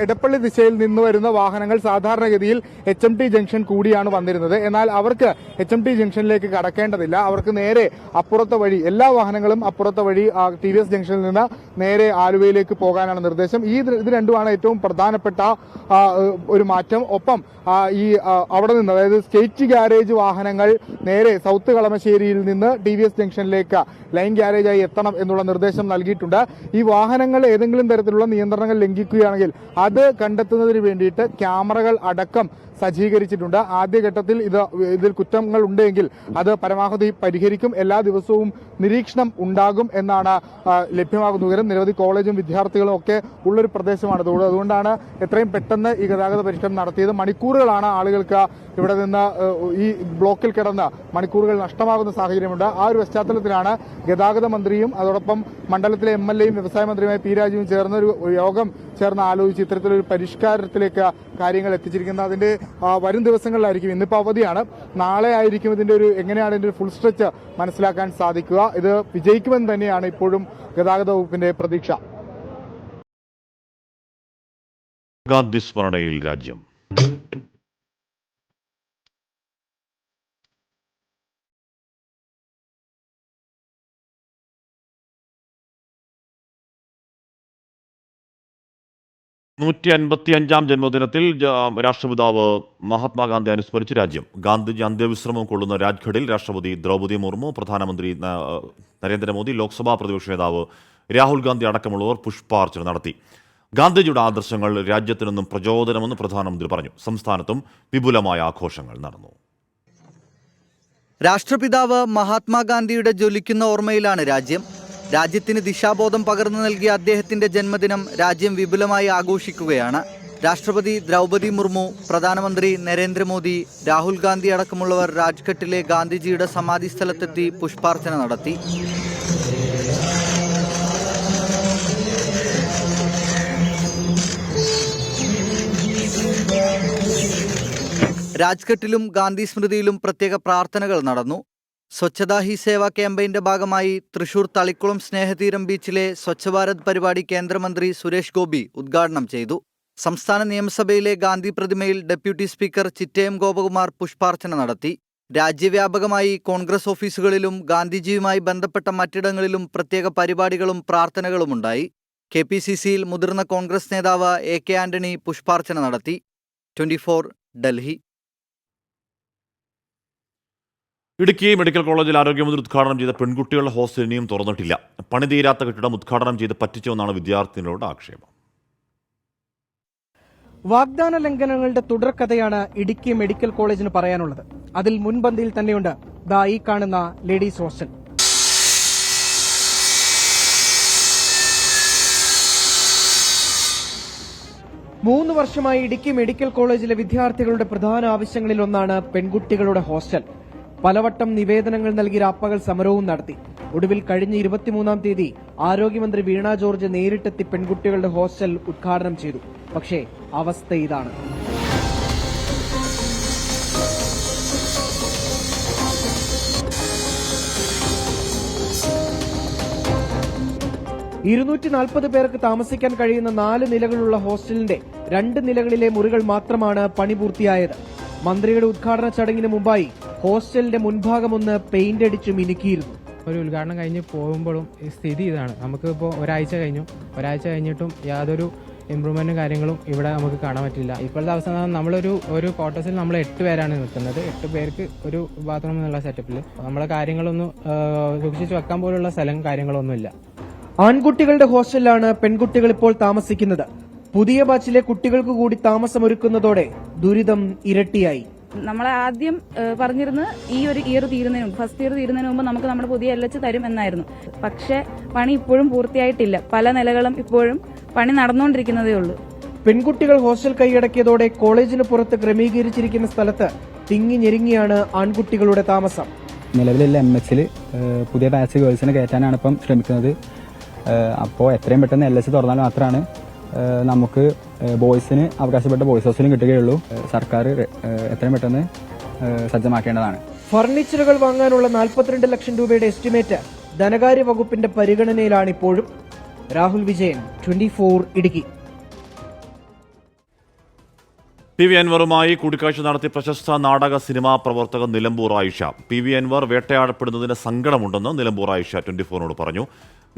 എടപ്പള്ളി ദിശയിൽ നിന്ന് വരുന്ന വാഹനങ്ങൾ സാധാരണഗതിയിൽ HMT ജംഗ്ഷൻ കൂടിയാണ് വന്നിരുന്നത്. എന്നാൽ അവർക്ക് HMT ജംഗ്ഷനിലേക്ക് കടക്കേണ്ടതില്ല. അവർക്ക് നേരെ അപ്പുറത്തെ വഴി, എല്ലാ വാഹനങ്ങളും അപ്പുറത്തെ വഴി TVS ജംഗ്ഷനിൽ നിന്ന് നേരെ ആലുവയിലേക്ക് പോകാനാണ് നിർദ്ദേശം. ഇത് രണ്ടുമാണ് ഏറ്റവും പ്രധാനപ്പെട്ട ഒരു മാറ്റം. ഒപ്പം ഈ അവിടെ നിന്ന്, അതായത് സ്റ്റേറ്റ് ഗ്യാരേജ് വാഹനങ്ങൾ നേരെ സൗത്ത് കളമശ്ശേരിയിൽ നിന്ന് TVS ജംഗ്ഷനിലേക്ക് ലൈൻ ഗ്യാരേജായി എത്തണം എന്നുള്ള നിർദ്ദേശം നൽകിയിട്ടുണ്ട്. ഈ വാഹനങ്ങൾ ഏതെങ്കിലും തരത്തിലുള്ള നിയന്ത്രണങ്ങൾ ലംഘിക്കുകയാണെങ്കിൽ അത് കണ്ടെത്തുന്നതിന് വേണ്ടിയിട്ട് ക്യാമറകൾ അടക്കം സജ്ജീകരിച്ചിട്ടുണ്ട്. ആദ്യഘട്ടത്തിൽ ഇതിൽ കുറ്റങ്ങൾ ഉണ്ടെങ്കിൽ അത് പരമാവധി പരിഹരിക്കും. എല്ലാ ദിവസവും നിരീക്ഷണം ഉണ്ടാകും എന്നാണ് ലഭ്യമാകുന്ന വിവരം. നിരവധി കോളേജും വിദ്യാർത്ഥികളും ഒക്കെ ഉള്ളൊരു പ്രദേശമാണ്. അതുകൊണ്ടാണ് എത്രയും പെട്ടെന്ന് ഈ ഗതാഗത പരിഷ്കരണം നടത്തിയത്. മണിക്കൂറുകളാണ് ആളുകൾക്ക് ഇവിടെ നിന്ന് ഈ ബ്ലോക്കിൽ കിടന്ന് മണിക്കൂറുകൾ നഷ്ടമാകുന്ന സാഹചര്യമുണ്ട്. ആ ഒരു പശ്ചാത്തലത്തിലാണ് ഗതാഗത മന്ത്രിയും അതോടൊപ്പം മണ്ഡലത്തിലെ MLAയും വ്യവസായ മന്ത്രിയുമായ പി രാജുവും ചേർന്ന് ഒരു യോഗം ചേർന്ന് ആലോചിച്ച് ഇത്തരത്തിലൊരു പരിഷ്കാരത്തിലേക്ക് കാര്യങ്ങൾ എത്തിച്ചിരിക്കുന്നത്. അതിന്റെ വരും ദിവസങ്ങളിലായിരിക്കും. ഇന്നിപ്പോൾ അവധിയാണ്, നാളെ ആയിരിക്കും ഇതിന്റെ എങ്ങനെയാണ് ഇതിന്റെ ഫുൾ സ്ട്രെച്ച് മനസ്സിലാക്കാൻ സാധിക്കുക. ഇത് വിജയിക്കുമെന്ന് തന്നെയാണ് ഇപ്പോഴും ഗതാഗത വകുപ്പിന്റെ പ്രതീക്ഷ. ഗാന്ധി സ്മരണയിൽ രാജ്യം. ാം ജന്മദിനത്തിൽ രാഷ്ട്രപിതാവ് മഹാത്മാഗാന്ധി അനുസ്മരിച്ച് രാജ്യം. ഗാന്ധിജി അന്ത്യവിശ്രമം കൊള്ളുന്ന രാജ്ഘട്ടിൽ രാഷ്ട്രപതി ദ്രൗപദി മുർമു, പ്രധാനമന്ത്രി നരേന്ദ്രമോദി, ലോക്സഭാ പ്രതിപക്ഷ നേതാവ് രാഹുൽ ഗാന്ധി അടക്കമുള്ളവർ പുഷ്പാർച്ചന നടത്തി. ഗാന്ധിജിയുടെ ആദർശങ്ങൾ രാജ്യത്തിനെന്നും പ്രചോദനമെന്ന് പ്രധാനമന്ത്രി പറഞ്ഞു. സംസ്ഥാനത്തും വിപുലമായ ആഘോഷങ്ങൾ നടന്നു. രാഷ്ട്രപിതാവ് മഹാത്മാഗാന്ധിയുടെ ജ്വലിക്കുന്ന ഓർമ്മയിലാണ് രാജ്യം. രാജ്യത്തിന് ദിശാബോധം പകർന്നു നൽകിയ അദ്ദേഹത്തിന്റെ ജന്മദിനം രാജ്യം വിപുലമായി ആഘോഷിക്കുകയാണ്. രാഷ്ട്രപതി ദ്രൗപദി മുർമു, പ്രധാനമന്ത്രി നരേന്ദ്രമോദി, രാഹുൽ ഗാന്ധി അടക്കമുള്ളവർ രാജ്ഘട്ടിലെ ഗാന്ധിജിയുടെ സമാധി സ്ഥലത്തെത്തി പുഷ്പാർച്ചന നടത്തി. രാജ്ഘട്ടിലും ഗാന്ധി സ്മൃതിയിലും പ്രത്യേക പ്രാർത്ഥനകൾ നടന്നു. സ്വച്ഛതാ ഹി സേവ ക്യാമ്പയിന്റെ ഭാഗമായി തൃശൂർ തളിക്കുളം സ്നേഹതീരം ബീച്ചിലെ സ്വച്ഛ് ഭാരത് പരിപാടി കേന്ദ്രമന്ത്രി സുരേഷ് ഗോപി ഉദ്ഘാടനം ചെയ്തു. സംസ്ഥാന നിയമസഭയിലെ ഗാന്ധി പ്രതിമയിൽ ഡെപ്യൂട്ടി സ്പീക്കർ ചിറ്റയം ഗോപകുമാർ പുഷ്പാർച്ചന നടത്തി. രാജ്യവ്യാപകമായി കോൺഗ്രസ് ഓഫീസുകളിലും ഗാന്ധിജിയുമായി ബന്ധപ്പെട്ട മറ്റിടങ്ങളിലും പ്രത്യേക പരിപാടികളും പ്രാർത്ഥനകളുമുണ്ടായി. KPCCയിൽ മുതിർന്ന കോൺഗ്രസ് നേതാവ് AK ആന്റണി പുഷ്പാർച്ചന നടത്തി. 24 ഡൽഹി. ഇടുക്കി മെഡിക്കൽ കോളേജിൽ ആരോഗ്യമന്ത്രി ഉദ്ഘാടനം ചെയ്ത പെൺകുട്ടികളുടെ ഹോസ്റ്റൽ ഇനിയും തുറന്നിട്ടില്ല. പണിതീരാത്ത കെട്ടിടം ഉദ്ഘാടനം ചെയ്ത് പറ്റിച്ചുവെന്നാണ് വിദ്യാർത്ഥിനികളുടെ ആക്ഷേപം. വാഗ്ദാന ലംഘനങ്ങളുടെ തുടർക്കഥയാണ് ഇടുക്കി മെഡിക്കൽ കോളേജിന് പറയാനുള്ളത്. അതിൽ മുൻപന്തിയിൽ തന്നെയുണ്ട് ഈ കാണുന്ന ലേഡീസ് ഹോസ്റ്റൽ. മൂന്ന് വർഷമായി ഇടുക്കി മെഡിക്കൽ കോളേജിലെ വിദ്യാർത്ഥികളുടെ പ്രധാന ആവശ്യങ്ങളിൽ ഒന്നാണ് പെൺകുട്ടികളുടെ ഹോസ്റ്റൽ. പലവട്ടം നിവേദനങ്ങൾ നൽകി രാപ്പകൽ സമരവും നടത്തി. ഒടുവിൽ കഴിഞ്ഞ 23-ാം തീയതി ആരോഗ്യമന്ത്രി വീണ ജോർജ് നേരിട്ടെത്തി പെൺകുട്ടികളുടെ ഹോസ്റ്റൽ ഉദ്ഘാടനം ചെയ്തു. പക്ഷേ അവസ്ഥ ഇതാണ്. പേർക്ക് താമസിക്കാൻ കഴിയുന്ന 4 നിലകളുള്ള ഹോസ്റ്റലിന്റെ 2 നിലകളിലെ മുറികൾ മാത്രമാണ് പണി പൂർത്തിയായത്. മന്ത്രിയുടെ ഉദ്ഘാടന ചടങ്ങിന് മുമ്പായി ഹോസ്റ്റലിന്റെ മുൻഭാഗമൊന്ന് പെയിന്റ് അടിച്ചു മിനുക്കിയിരുന്നു. ഒരു ഉദ്ഘാടനം കഴിഞ്ഞ് പോകുമ്പോഴും സ്ഥിതി ഇതാണ്. നമുക്കിപ്പോൾ ഒരാഴ്ച കഴിഞ്ഞിട്ടും യാതൊരു ഇമ്പ്രൂവ്മെന്റും കാര്യങ്ങളും ഇവിടെ നമുക്ക് കാണാൻ പറ്റില്ല. ഇപ്പോഴത്തെ അവസ്ഥ നമ്മളൊരു ക്വാർട്ടേഴ്സിൽ നമ്മൾ 8 പേരാണ് നിൽക്കുന്നത്. 8 പേർക്ക് ഒരു ബാത്റൂം എന്നുള്ള സെറ്റപ്പിൽ നമ്മളെ കാര്യങ്ങളൊന്നും സൂക്ഷിച്ചു വെക്കാൻ പോലുള്ള സ്ഥലം കാര്യങ്ങളൊന്നുമില്ല. ആൺകുട്ടികളുടെ ഹോസ്റ്റലിലാണ് പെൺകുട്ടികൾ ഇപ്പോൾ താമസിക്കുന്നത്. പുതിയ ബാച്ചിലെ കുട്ടികൾക്ക് കൂടി താമസമൊരുക്കുന്നതോടെ ദുരിതം ഇരട്ടിയായി. നമ്മൾ ആദ്യം പറഞ്ഞിരുന്നത് ഈ ഒരു ഇയർ തീരുന്നതിന് മുമ്പ്, ഫസ്റ്റ് ഇയർ തീരുന്നതിന് മുമ്പ് നമുക്ക് നമ്മുടെ പുതിയ LH തരും എന്നായിരുന്നു. പക്ഷെ പണി ഇപ്പോഴും പൂർത്തിയായിട്ടില്ല. പല നിലകളും ഇപ്പോഴും പണി നടന്നുകൊണ്ടിരിക്കുന്നതേ ഉള്ളൂ. പെൺകുട്ടികൾ ഹോസ്റ്റൽ കൈയടക്കിയതോടെ കോളേജിന് പുറത്ത് ക്രമീകരിച്ചിരിക്കുന്ന സ്ഥലത്ത് തിങ്ങി ഞെരുങ്ങിയാണ് ആൺകുട്ടികളുടെ താമസം. നിലവിലുള്ള MHൽ പുതിയ ബാച്ച് ഗേൾസിനെ കയറ്റാനാണ് ഇപ്പം ശ്രമിക്കുന്നത്. അപ്പോൾ എത്രയും പെട്ടെന്ന് LH തുറന്നാൽ മാത്രമാണ് നമുക്ക് ബോയ്സിന് അവകാശപ്പെട്ട ബോയ്സ് ഹോസ്റ്റലും കിട്ടുകയുള്ളൂ. സർക്കാർ എത്രയും പെട്ടെന്ന് സജ്ജമാക്കേണ്ടതാണ്. ഫർണിച്ചറുകൾ വാങ്ങാനുള്ള 42 ലക്ഷം രൂപയുടെ എസ്റ്റിമേറ്റ് ധനകാര്യ വകുപ്പിന്റെ പരിഗണനയിലാണ് ഇപ്പോഴും. രാഹുൽ വിജയൻ, 24 ഇടുക്കി. PV അൻവറുമായി കൂടിക്കാഴ്ച നടത്തി പ്രശസ്ത നാടക സിനിമാ പ്രവർത്തകൻ നിലമ്പൂർ ആയിഷ. PV അൻവർ വേട്ടയാടപ്പെടുന്നതിന് സങ്കടമുണ്ടെന്ന് നിലമ്പൂർ ആയിഷ 24നോട് പറഞ്ഞു.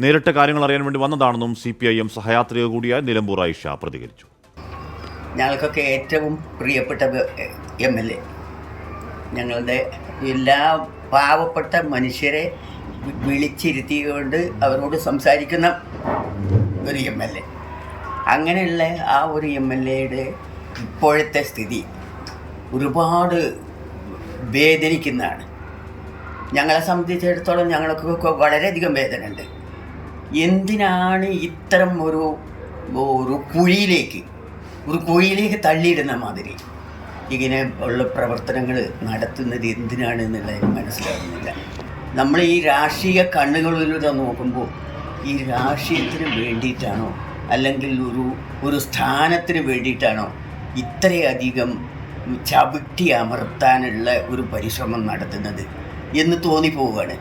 നേരിട്ട് കാര്യങ്ങൾ അറിയാൻ വേണ്ടി വന്നതാണെന്നും CPIM സഹയാത്രിക കൂടിയായ നിലമ്പൂർ ആയിഷ പ്രതികരിച്ചു. ഞങ്ങൾക്കൊക്കെ ഏറ്റവും പ്രിയപ്പെട്ട MLA, ഞങ്ങളുടെ എല്ലാ പാവപ്പെട്ട മനുഷ്യരെ വിളിച്ചിരുത്തിക്കൊണ്ട് അവരോട് സംസാരിക്കുന്ന ഒരു MLA. അങ്ങനെയുള്ള ആ ഒരു MLAയുടെ ഇപ്പോഴത്തെ സ്ഥിതി ഒരുപാട് വേദനിക്കുന്നതാണ്. ഞങ്ങളെ സംബന്ധിച്ചിടത്തോളം ഞങ്ങൾക്കൊക്കെ വളരെയധികം വേദന ഉണ്ട്. എന്തിനാണ് ഇത്തരം ഒരു കുഴിയിലേക്ക് തള്ളിയിടുന്ന മാതിരി ഇങ്ങനെ ഉള്ള പ്രവർത്തനങ്ങൾ നടത്തുന്നത് എന്തിനാണ് എന്നുള്ളത് മനസ്സിലാകുന്നില്ല. നമ്മൾ ഈ രാഷ്ട്രീയ കണ്ണുകളിലൂടെ നോക്കുമ്പോൾ ഈ രാഷ്ട്രീയത്തിന് വേണ്ടിയിട്ടാണോ അല്ലെങ്കിൽ ഒരു സ്ഥാനത്തിന് വേണ്ടിയിട്ടാണോ ഇത്രയധികം ചവിട്ടി അമർത്താനുള്ള ഒരു പരിശ്രമം നടത്തുന്നത് എന്ന് തോന്നിപ്പോവുകയാണ്.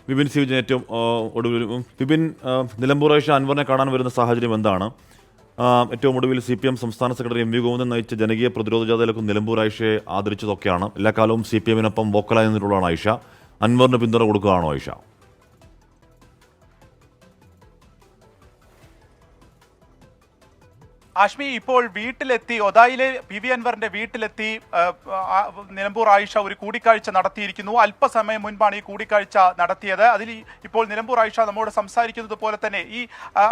വിപിൻ സി വിജയൻ ഏറ്റവും ഒടുവിൽ വിപിൻ, നിലമ്പൂർ ആയിഷ അൻവറിനെ കാണാൻ വരുന്ന സാഹചര്യം എന്താണ്? ഏറ്റവും ഒടുവിൽ CPM സംസ്ഥാന സെക്രട്ടറി MV ഗോവിന്ദൻ നയിച്ച ജനകീയ പ്രതിരോധ ജാഥയിലൊക്കെ നിലമ്പൂർ ആയിഷയെ ആദരിച്ചതൊക്കെയാണ്. എല്ലാ കാലവും CPM-നൊപ്പം വോക്കലായി നിന്നിട്ടുള്ളതാണ് ആയിഷ. അൻവറിന് പിന്തുണ കൊടുക്കുകയാണോ ആയിഷ? ആഷ്മി ഇപ്പോൾ വീട്ടിലെത്തി, ഒതായിലെ PV അൻവറിന്റെ വീട്ടിലെത്തി നിലമ്പൂർ ആയിഷ ഒരു കൂടിക്കാഴ്ച നടത്തിയിരിക്കുന്നു. അല്പസമയം മുൻപാണ് ഈ കൂടിക്കാഴ്ച നടത്തിയത്. അതിൽ ഇപ്പോൾ നിലമ്പൂർ ആയിഷ നമ്മോട് സംസാരിക്കുന്നത് പോലെ തന്നെ ഈ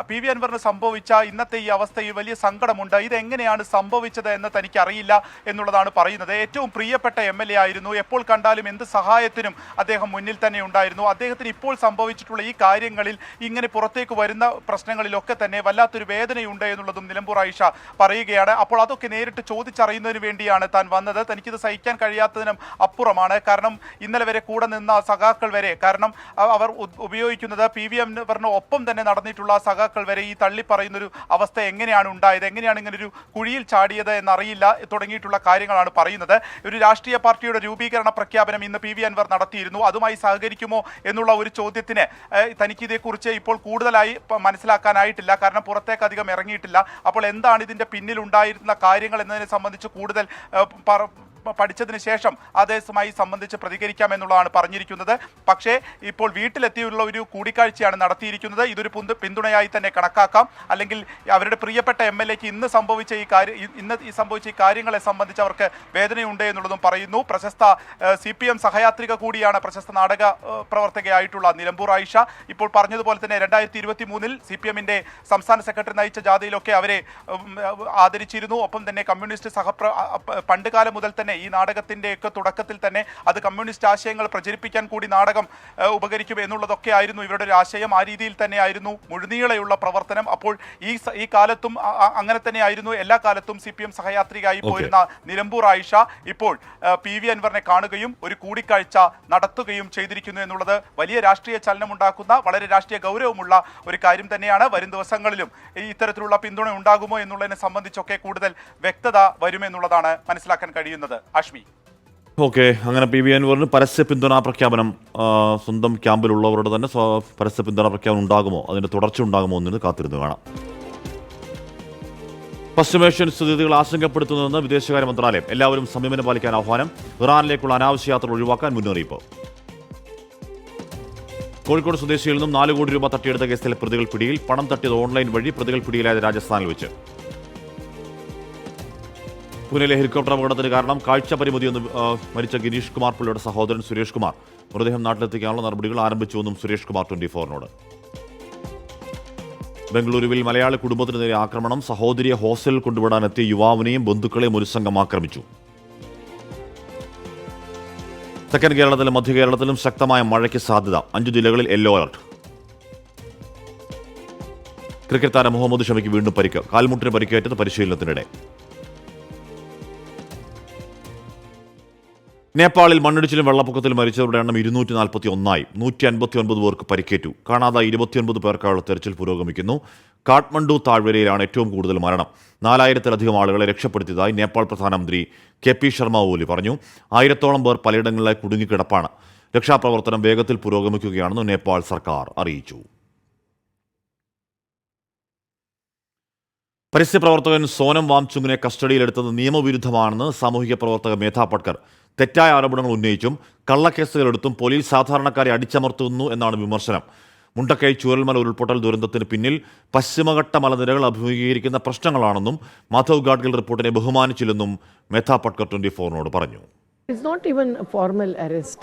PV അൻവറിന് സംഭവിച്ച ഇന്നത്തെ ഈ അവസ്ഥയിൽ വലിയ സങ്കടമുണ്ട്. ഇതെങ്ങനെയാണ് സംഭവിച്ചത് എന്ന് തനിക്കറിയില്ല എന്നുള്ളതാണ് പറയുന്നത്. ഏറ്റവും പ്രിയപ്പെട്ട MLA ആയിരുന്നു. എപ്പോൾ കണ്ടാലും എന്ത് സഹായത്തിനും അദ്ദേഹം മുന്നിൽ തന്നെ ഉണ്ടായിരുന്നു. അദ്ദേഹത്തിന് ഇപ്പോൾ സംഭവിച്ചിട്ടുള്ള ഈ കാര്യങ്ങളിൽ ഇങ്ങനെ പുറത്തേക്ക് വരുന്ന പ്രശ്നങ്ങളിലൊക്കെ തന്നെ വല്ലാത്തൊരു വേദനയുണ്ട് എന്നുള്ളതും നിലമ്പൂർ ആയിഷ പറയുകയാണ്. അപ്പോൾ അതൊക്കെ നേരിട്ട് ചോദിച്ചറിയുന്നതിന് വേണ്ടിയാണ് താൻ വന്നത്. തനിക്കിത് സഹിക്കാൻ കഴിയാത്തതിനും അപ്പുറമാണ്. കാരണം ഇന്നലെ വരെ കൂടെ നിന്ന സഖാക്കൾ വരെ, കാരണം അവർ ഉപയോഗിക്കുന്നത് PV അൻവറിന് ഒപ്പം തന്നെ നടന്നിട്ടുള്ള സഖാക്കൾ വരെ ഈ തള്ളിപ്പറയുന്നൊരു അവസ്ഥ എങ്ങനെയാണ് ഉണ്ടായത്, എങ്ങനെയാണ് ഇങ്ങനൊരു കുഴിയിൽ ചാടിയത് എന്നറിയില്ല തുടങ്ങിയിട്ടുള്ള കാര്യങ്ങളാണ് പറയുന്നത്. ഒരു രാഷ്ട്രീയ പാർട്ടിയുടെ രൂപീകരണ പ്രഖ്യാപനം ഇന്ന് PV അൻവർ നടത്തിയിരുന്നു. അതുമായി സഹകരിക്കുമോ എന്നുള്ള ഒരു ചോദ്യത്തിന് തനിക്കിതേക്കുറിച്ച് ഇപ്പോൾ കൂടുതലായി മനസ്സിലാക്കാനായിട്ടില്ല. കാരണം പുറത്തേക്ക് അധികം ഇറങ്ങിയിട്ടില്ല. അപ്പോൾ എന്താണ് ഇതിന്റെ പിന്നിലുണ്ടായിരുന്ന കാര്യങ്ങൾ എന്നതിനെ സംബന്ധിച്ച് കൂടുതൽ പഠിച്ചതിന് ശേഷം അതേസമായി സംബന്ധിച്ച് പ്രതികരിക്കാമെന്നുള്ളതാണ് പറഞ്ഞിരിക്കുന്നത്. പക്ഷേ ഇപ്പോൾ വീട്ടിലെത്തിയുള്ള ഒരു കൂടിക്കാഴ്ചയാണ് നടത്തിയിരിക്കുന്നത്. ഇതൊരു പിന്തുണയായി തന്നെ കണക്കാക്കാം. അല്ലെങ്കിൽ അവരുടെ പ്രിയപ്പെട്ട MLAക്ക് ഇന്ന് സംഭവിച്ച ഈ കാര്യങ്ങളെ സംബന്ധിച്ച് അവർക്ക് വേദനയുണ്ട് എന്നുള്ളതും പറയുന്നു. പ്രശസ്ത CPM സഹയാത്രിക കൂടിയാണ് പ്രശസ്ത നാടക പ്രവർത്തകയായിട്ടുള്ള നിലമ്പൂർ ആയിഷ. ഇപ്പോൾ പറഞ്ഞതുപോലെ തന്നെ 2023 CPM-ന്റെ സംസ്ഥാന സെക്രട്ടറി നയിച്ച ജാഥയിലൊക്കെ അവരെ ആദരിച്ചിരുന്നു. ഒപ്പം തന്നെ കമ്മ്യൂണിസ്റ്റ് പണ്ടുകാലം മുതൽ തന്നെ ഈ നാടകത്തിൻ്റെയൊക്കെ തുടക്കത്തിൽ തന്നെ അത് കമ്മ്യൂണിസ്റ്റ് ആശയങ്ങൾ പ്രചരിപ്പിക്കാൻ കൂടി നാടകം ഉപകരിക്കും എന്നുള്ളതൊക്കെ ആയിരുന്നു ഇവരുടെ ഒരു ആശയം. ആ രീതിയിൽ തന്നെയായിരുന്നു മുഴുനീളയുള്ള പ്രവർത്തനം. അപ്പോൾ ഈ കാലത്തും അങ്ങനെ തന്നെയായിരുന്നു. എല്ലാ കാലത്തും CPM സഹയാത്രികയായി പോയിരുന്ന നിലമ്പൂർ ആയിഷ ഇപ്പോൾ PV അൻവറിനെ കാണുകയും ഒരു കൂടിക്കാഴ്ച നടത്തുകയും ചെയ്തിരിക്കുന്നു എന്നുള്ളത് വലിയ രാഷ്ട്രീയ ചലനമുണ്ടാക്കുന്ന, വളരെ രാഷ്ട്രീയ ഗൗരവമുള്ള ഒരു കാര്യം തന്നെയാണ്. വരും ദിവസങ്ങളിലും ഇത്തരത്തിലുള്ള പിന്തുണ ഉണ്ടാകുമോ എന്നുള്ളതിനെ സംബന്ധിച്ചൊക്കെ കൂടുതൽ വ്യക്തത വരുമെന്നുള്ളതാണ് മനസ്സിലാക്കാൻ കഴിയുന്നത്. ആഷ്മി. ഓക്കെ, അങ്ങനെ PV അൻവറിന് പരസ്യ പിന്തുണാ പ്രഖ്യാപനം സ്വന്തം ക്യാമ്പിലുള്ളവരുടെ തന്നെ പരസ്യ പിന്തുണാ പ്രഖ്യാപനം ഉണ്ടാകുമോ, അതിൻ്റെ തുടർച്ച ഉണ്ടാകുമോ എന്ന് കാത്തിരുന്ന് കാണാം. പശ്ചിമേഷ്യൻ സ്ഥിതിഗതികൾ ആശങ്കപ്പെടുത്തുന്നതെന്ന് വിദേശകാര്യ മന്ത്രാലയം. എല്ലാവരും സംയമനം പാലിക്കാൻ ആഹ്വാനം. ഇറാനിലേക്കുള്ള അനാവശ്യ യാത്ര ഒഴിവാക്കാൻ മുന്നറിയിപ്പ്. കോഴിക്കോട് സ്വദേശിയിൽ നിന്നും 4 കോടി രൂപ തട്ടിയെടുത്ത കേസിലെ പ്രതികൾ പിടിയിൽ. പണം തട്ടിയത് ഓൺലൈൻ വഴി. പ്രതികൾ പിടിയിലായത് രാജസ്ഥാനിൽ വെച്ച്. പൂനെയിലെ ഹെലികോപ്റ്റർ അപകടത്തിന് കാരണം കാഴ്ച പരിമിതിയെന്ന് മരിച്ച ഗിരീഷ് കുമാർ പിള്ളയുടെ സഹോദരൻ സുരേഷ് കുമാർ. മൃതദേഹം നാട്ടിലെത്തിക്കാനുള്ള നടപടികൾ ആരംഭിച്ചുവെന്നും സുരേഷ് കുമാർ 24-നോട്. ബംഗളൂരുവിൽ മലയാളി കുടുംബത്തിന് നേരെ ആക്രമണം. സഹോദരിയെ ഹോസ്റ്റലിൽ കൊണ്ടുവിടാനെത്തിയ യുവാവിനെയും ബന്ധുക്കളെയും ഒരു സംഘം ആക്രമിച്ചു. തെക്കൻ കേരളത്തിലും മധ്യ കേരളത്തിലും ശക്തമായ മഴയ്ക്ക് സാധ്യത. 5 ജില്ലകളിൽ യെല്ലോ അലർട്ട്. ക്രിക്കറ്റ് താരം മുഹമ്മദ് ഷമിക്ക് വീണ്ടും പരിക്ക്. കാൽമുട്ടിന് പരിക്കേറ്റത് പരിശീലനത്തിനിടെ. നേപ്പാളിൽ മണ്ണിടിച്ചിലും വെള്ളപ്പൊക്കത്തിലും മരിച്ചവരുടെ എണ്ണം 241ആയി. 159 പേർക്ക് പരിക്കേറ്റു. കാണാതായി 29 പേർക്കായുള്ള തെരച്ചിൽ പുരോഗമിക്കുന്നു. കാഠ്മണ്ഡു താഴ്വരയിലാണ് ഏറ്റവും കൂടുതൽ മരണം. 4000-ലധികം ആളുകളെ രക്ഷപ്പെടുത്തിയതായി നേപ്പാൾ പ്രധാനമന്ത്രി KP ശർമ്മ ഓലി പറഞ്ഞു. 1000-ഓളം പേർ പലയിടങ്ങളിലായി കുടുങ്ങിക്കിടപ്പാണ്. രക്ഷാപ്രവർത്തനം വേഗത്തിൽ പുരോഗമിക്കുകയാണെന്ന് നേപ്പാൾ സർക്കാർ അറിയിച്ചു. പരസ്യപ്രവർത്തകൻ സോനം വാങ്ചുങ്ങിനെ കസ്റ്റഡിയിലെടുത്തത് നിയമവിരുദ്ധമാണെന്ന് സാമൂഹിക പ്രവർത്തക മേധാ പട്കർ തെറ്റായ ആരോപണങ്ങൾ ഉന്നയിച്ചും കള്ളക്കേസുകളെടുത്തും പോലീസ് സാധാരണക്കാരെ അടിച്ചമർത്തുന്നു എന്നാണ് വിമർശനം. മുണ്ടക്കൈ ചൂരൽമല ഉരുൾപൊട്ടൽ ദുരന്തത്തിന് പിന്നിൽ പശ്ചിമഘട്ട മലനിരകൾ അഭിമുഖീകരിക്കുന്ന പ്രശ്നങ്ങളാണെന്നും മാധവ് ഗാഡ്ഗിൽ റിപ്പോർട്ടിനെ ബഹുമാനിച്ചില്ലെന്നും മേധാ പട്കർ 24-നോട് പറഞ്ഞു. It's not even a formal arrest.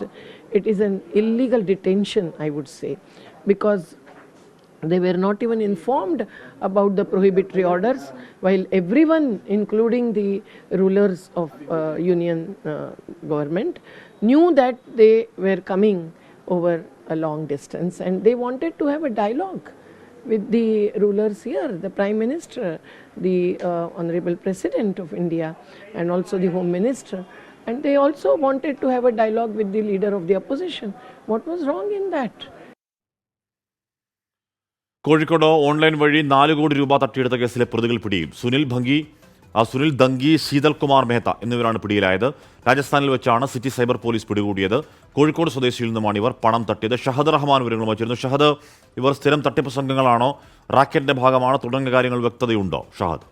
It is an illegal detention, I would say, because They were not even informed about the prohibitory orders, while everyone, including the rulers of union government, knew that they were coming over a long distance, and they wanted to have a dialogue with the rulers here, the Prime Minister, the Honorable President of India, and also the Home Minister. And they also wanted to have a dialogue with the leader of the opposition. What was wrong in that? Kozhikode online വഴി 4 കോടി രൂപ തട്ടിയെടുത്ത കേസിലെ പ്രതികൾ പിടിയിൽ സുനിൽ ദംഗി, ശീതൽകുമാർ മെഹ്ത്ത എന്നിവരാണ് പിടിയിലായത്. രാജസ്ഥാനിൽ വെച്ചാണ് സിറ്റി സൈബർ പോലീസ് പിടികൂടിയത്. കോഴിക്കോട് സ്വദേശിയിൽ നിന്നുമാണ് ഇവർ പണം തട്ടിയത്. ഷഹദ് റഹ്മാൻ വിവരങ്ങൾ വച്ചിരുന്നു. ഷഹദ്, ഇവർ സ്ഥിരം തട്ടിപ്പ് സംഘങ്ങളാണോ, റാക്കറ്റിന്റെ ഭാഗമാണോ തുടങ്ങിയ കാര്യങ്ങൾ വ്യക്തതയുണ്ടോ? ഷഹദ്.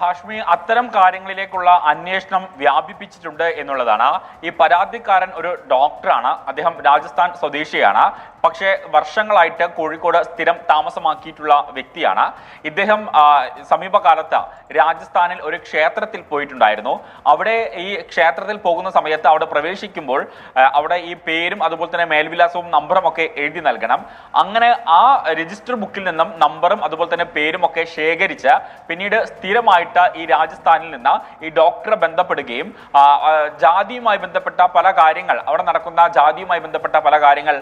ഹാഷ്മി, അത്തരം കാര്യങ്ങളിലേക്കുള്ള അന്വേഷണം വ്യാപിപ്പിച്ചിട്ടുണ്ട് എന്നുള്ളതാണ്. ഈ പരാതിക്കാരൻ ഒരു ഡോക്ടറാണ്. അദ്ദേഹം രാജസ്ഥാൻ സ്വദേശിയാണ്. പക്ഷേ വർഷങ്ങളായിട്ട് കോഴിക്കോട് സ്ഥിരം താമസമാക്കിയിട്ടുള്ള വ്യക്തിയാണ്. ഇദ്ദേഹം സമീപകാലത്ത് രാജസ്ഥാനിൽ ഒരു ക്ഷേത്രത്തിൽ പോയിട്ടുണ്ടായിരുന്നു. അവിടെ ഈ ക്ഷേത്രത്തിൽ പോകുന്ന സമയത്ത് അവിടെ പ്രവേശിക്കുമ്പോൾ അവിടെ ഈ പേരും അതുപോലെ തന്നെ മേൽവിലാസവും നമ്പറും ഒക്കെ എഴുതി നൽകണം. അങ്ങനെ ആ രജിസ്റ്റർ ബുക്കിൽ നിന്നും നമ്പറും അതുപോലെ തന്നെ പേരും ഒക്കെ ശേഖരിച്ച് പിന്നീട് സ്ഥിരമായിട്ട് ഈ രാജസ്ഥാനിൽ നിന്ന് ഈ ഡോക്ടറെ ബന്ധപ്പെടുകയും ജാതിയുമായി ബന്ധപ്പെട്ട പല കാര്യങ്ങൾ, അവിടെ നടക്കുന്ന ജാതിയുമായി ബന്ധപ്പെട്ട പല കാര്യങ്ങൾ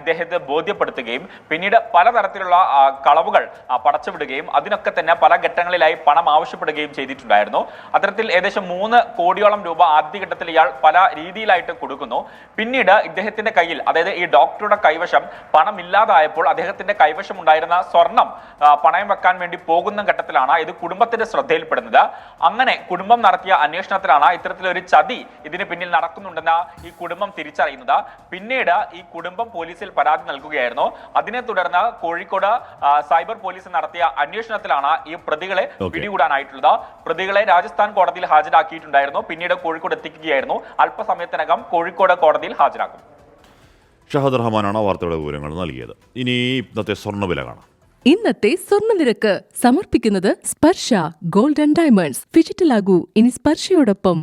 ഇദ്ദേഹത്തെ ബോധ്യപ്പെടുത്തുകയും പിന്നീട് പലതരത്തിലുള്ള കളവുകൾ പടച്ചുവിടുകയും അതിനൊക്കെ തന്നെ പല ഘട്ടങ്ങളിലായി പണം ആവശ്യപ്പെടുകയും ചെയ്തിട്ടുണ്ടായിരുന്നു. അത്തരത്തിൽ ഏകദേശം 3 കോടിയോളം രൂപ ആദ്യഘട്ടത്തിൽ ഇയാൾ പല രീതിയിലായിട്ട് കൊടുക്കുന്നു. പിന്നീട് ഇദ്ദേഹത്തിന്റെ കയ്യിൽ, അതായത് ഈ ഡോക്ടറുടെ കൈവശം പണം ഇല്ലാതായപ്പോൾ അദ്ദേഹത്തിന്റെ കൈവശം ഉണ്ടായിരുന്ന സ്വർണം പണയം വെക്കാൻ വേണ്ടി പോകുന്ന ഘട്ടത്തിലാണ് ഇത് കുടുംബത്തിന്റെ ശ്രദ്ധയിൽപ്പെടുന്നത്. അങ്ങനെ കുടുംബം നടത്തിയ അന്വേഷണത്തിലാണ് ഇത്തരത്തിലൊരു ചതി ഇതിന് പിന്നിൽ നടക്കുന്നുണ്ടെന്ന് ഈ കുടുംബം തിരിച്ചറിയുന്നത്. പിന്നീട് ഈ കുടുംബം പോലീസിൽ പരാതി നൽകുകയായിരുന്നു. അതിനെ തുടർന്ന് കോഴിക്കോട് സൈബർ പോലീസ് നടത്തിയ അന്വേഷണത്തിലാണ് ഈ പ്രതികളെ പിടികൂടാനായിട്ടുള്ളത്. പ്രതികളെ രാജസ്ഥാൻ കോടതിയിൽ ഹാജരാക്കിയിട്ടുണ്ടായിരുന്നു. പിന്നീട് കോഴിക്കോട് എത്തിക്കുകയായിരുന്നു. അല്പസമയത്തിനകം കോഴിക്കോട് കോടതിയിൽ ഹാജരാക്കും. ഷഹദ് റഹ്മാനാണ് വാർത്തയുടെ വിവരങ്ങൾ നൽകിയത്. ഇനി ഇന്നത്തെ സ്വർണ്ണവില കാണാം. ഇന്നത്തെ സ്വർണ്ണനിരക്ക് സമർപ്പിക്കുന്നത് സ്പർശ ഗോൾഡ് ആൻഡ് ഡയമണ്ട്സ്. ഫിജിറ്റലാകൂ ഇനി സ്പർശയോടൊപ്പം.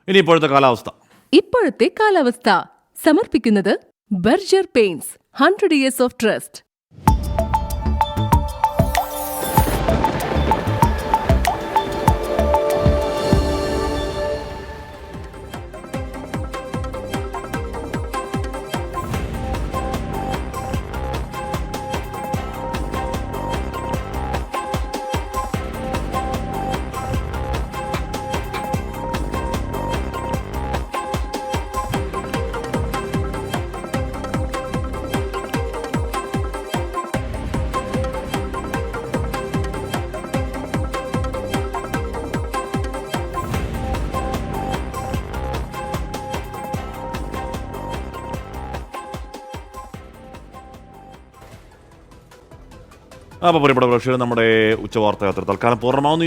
ഇനി ഇപ്പോഴത്തെ കാലാവസ്ഥ സമർപ്പിക്കുന്നത് Berger paints 100 years of trust. അപ്പോൾ പ്രിയപ്പെട്ട പ്രേക്ഷകർ, നമ്മുടെ ഉച്ചവാർത്ത യാത്ര തൽക്കാലം പൂർണ്ണമാവുന്നു.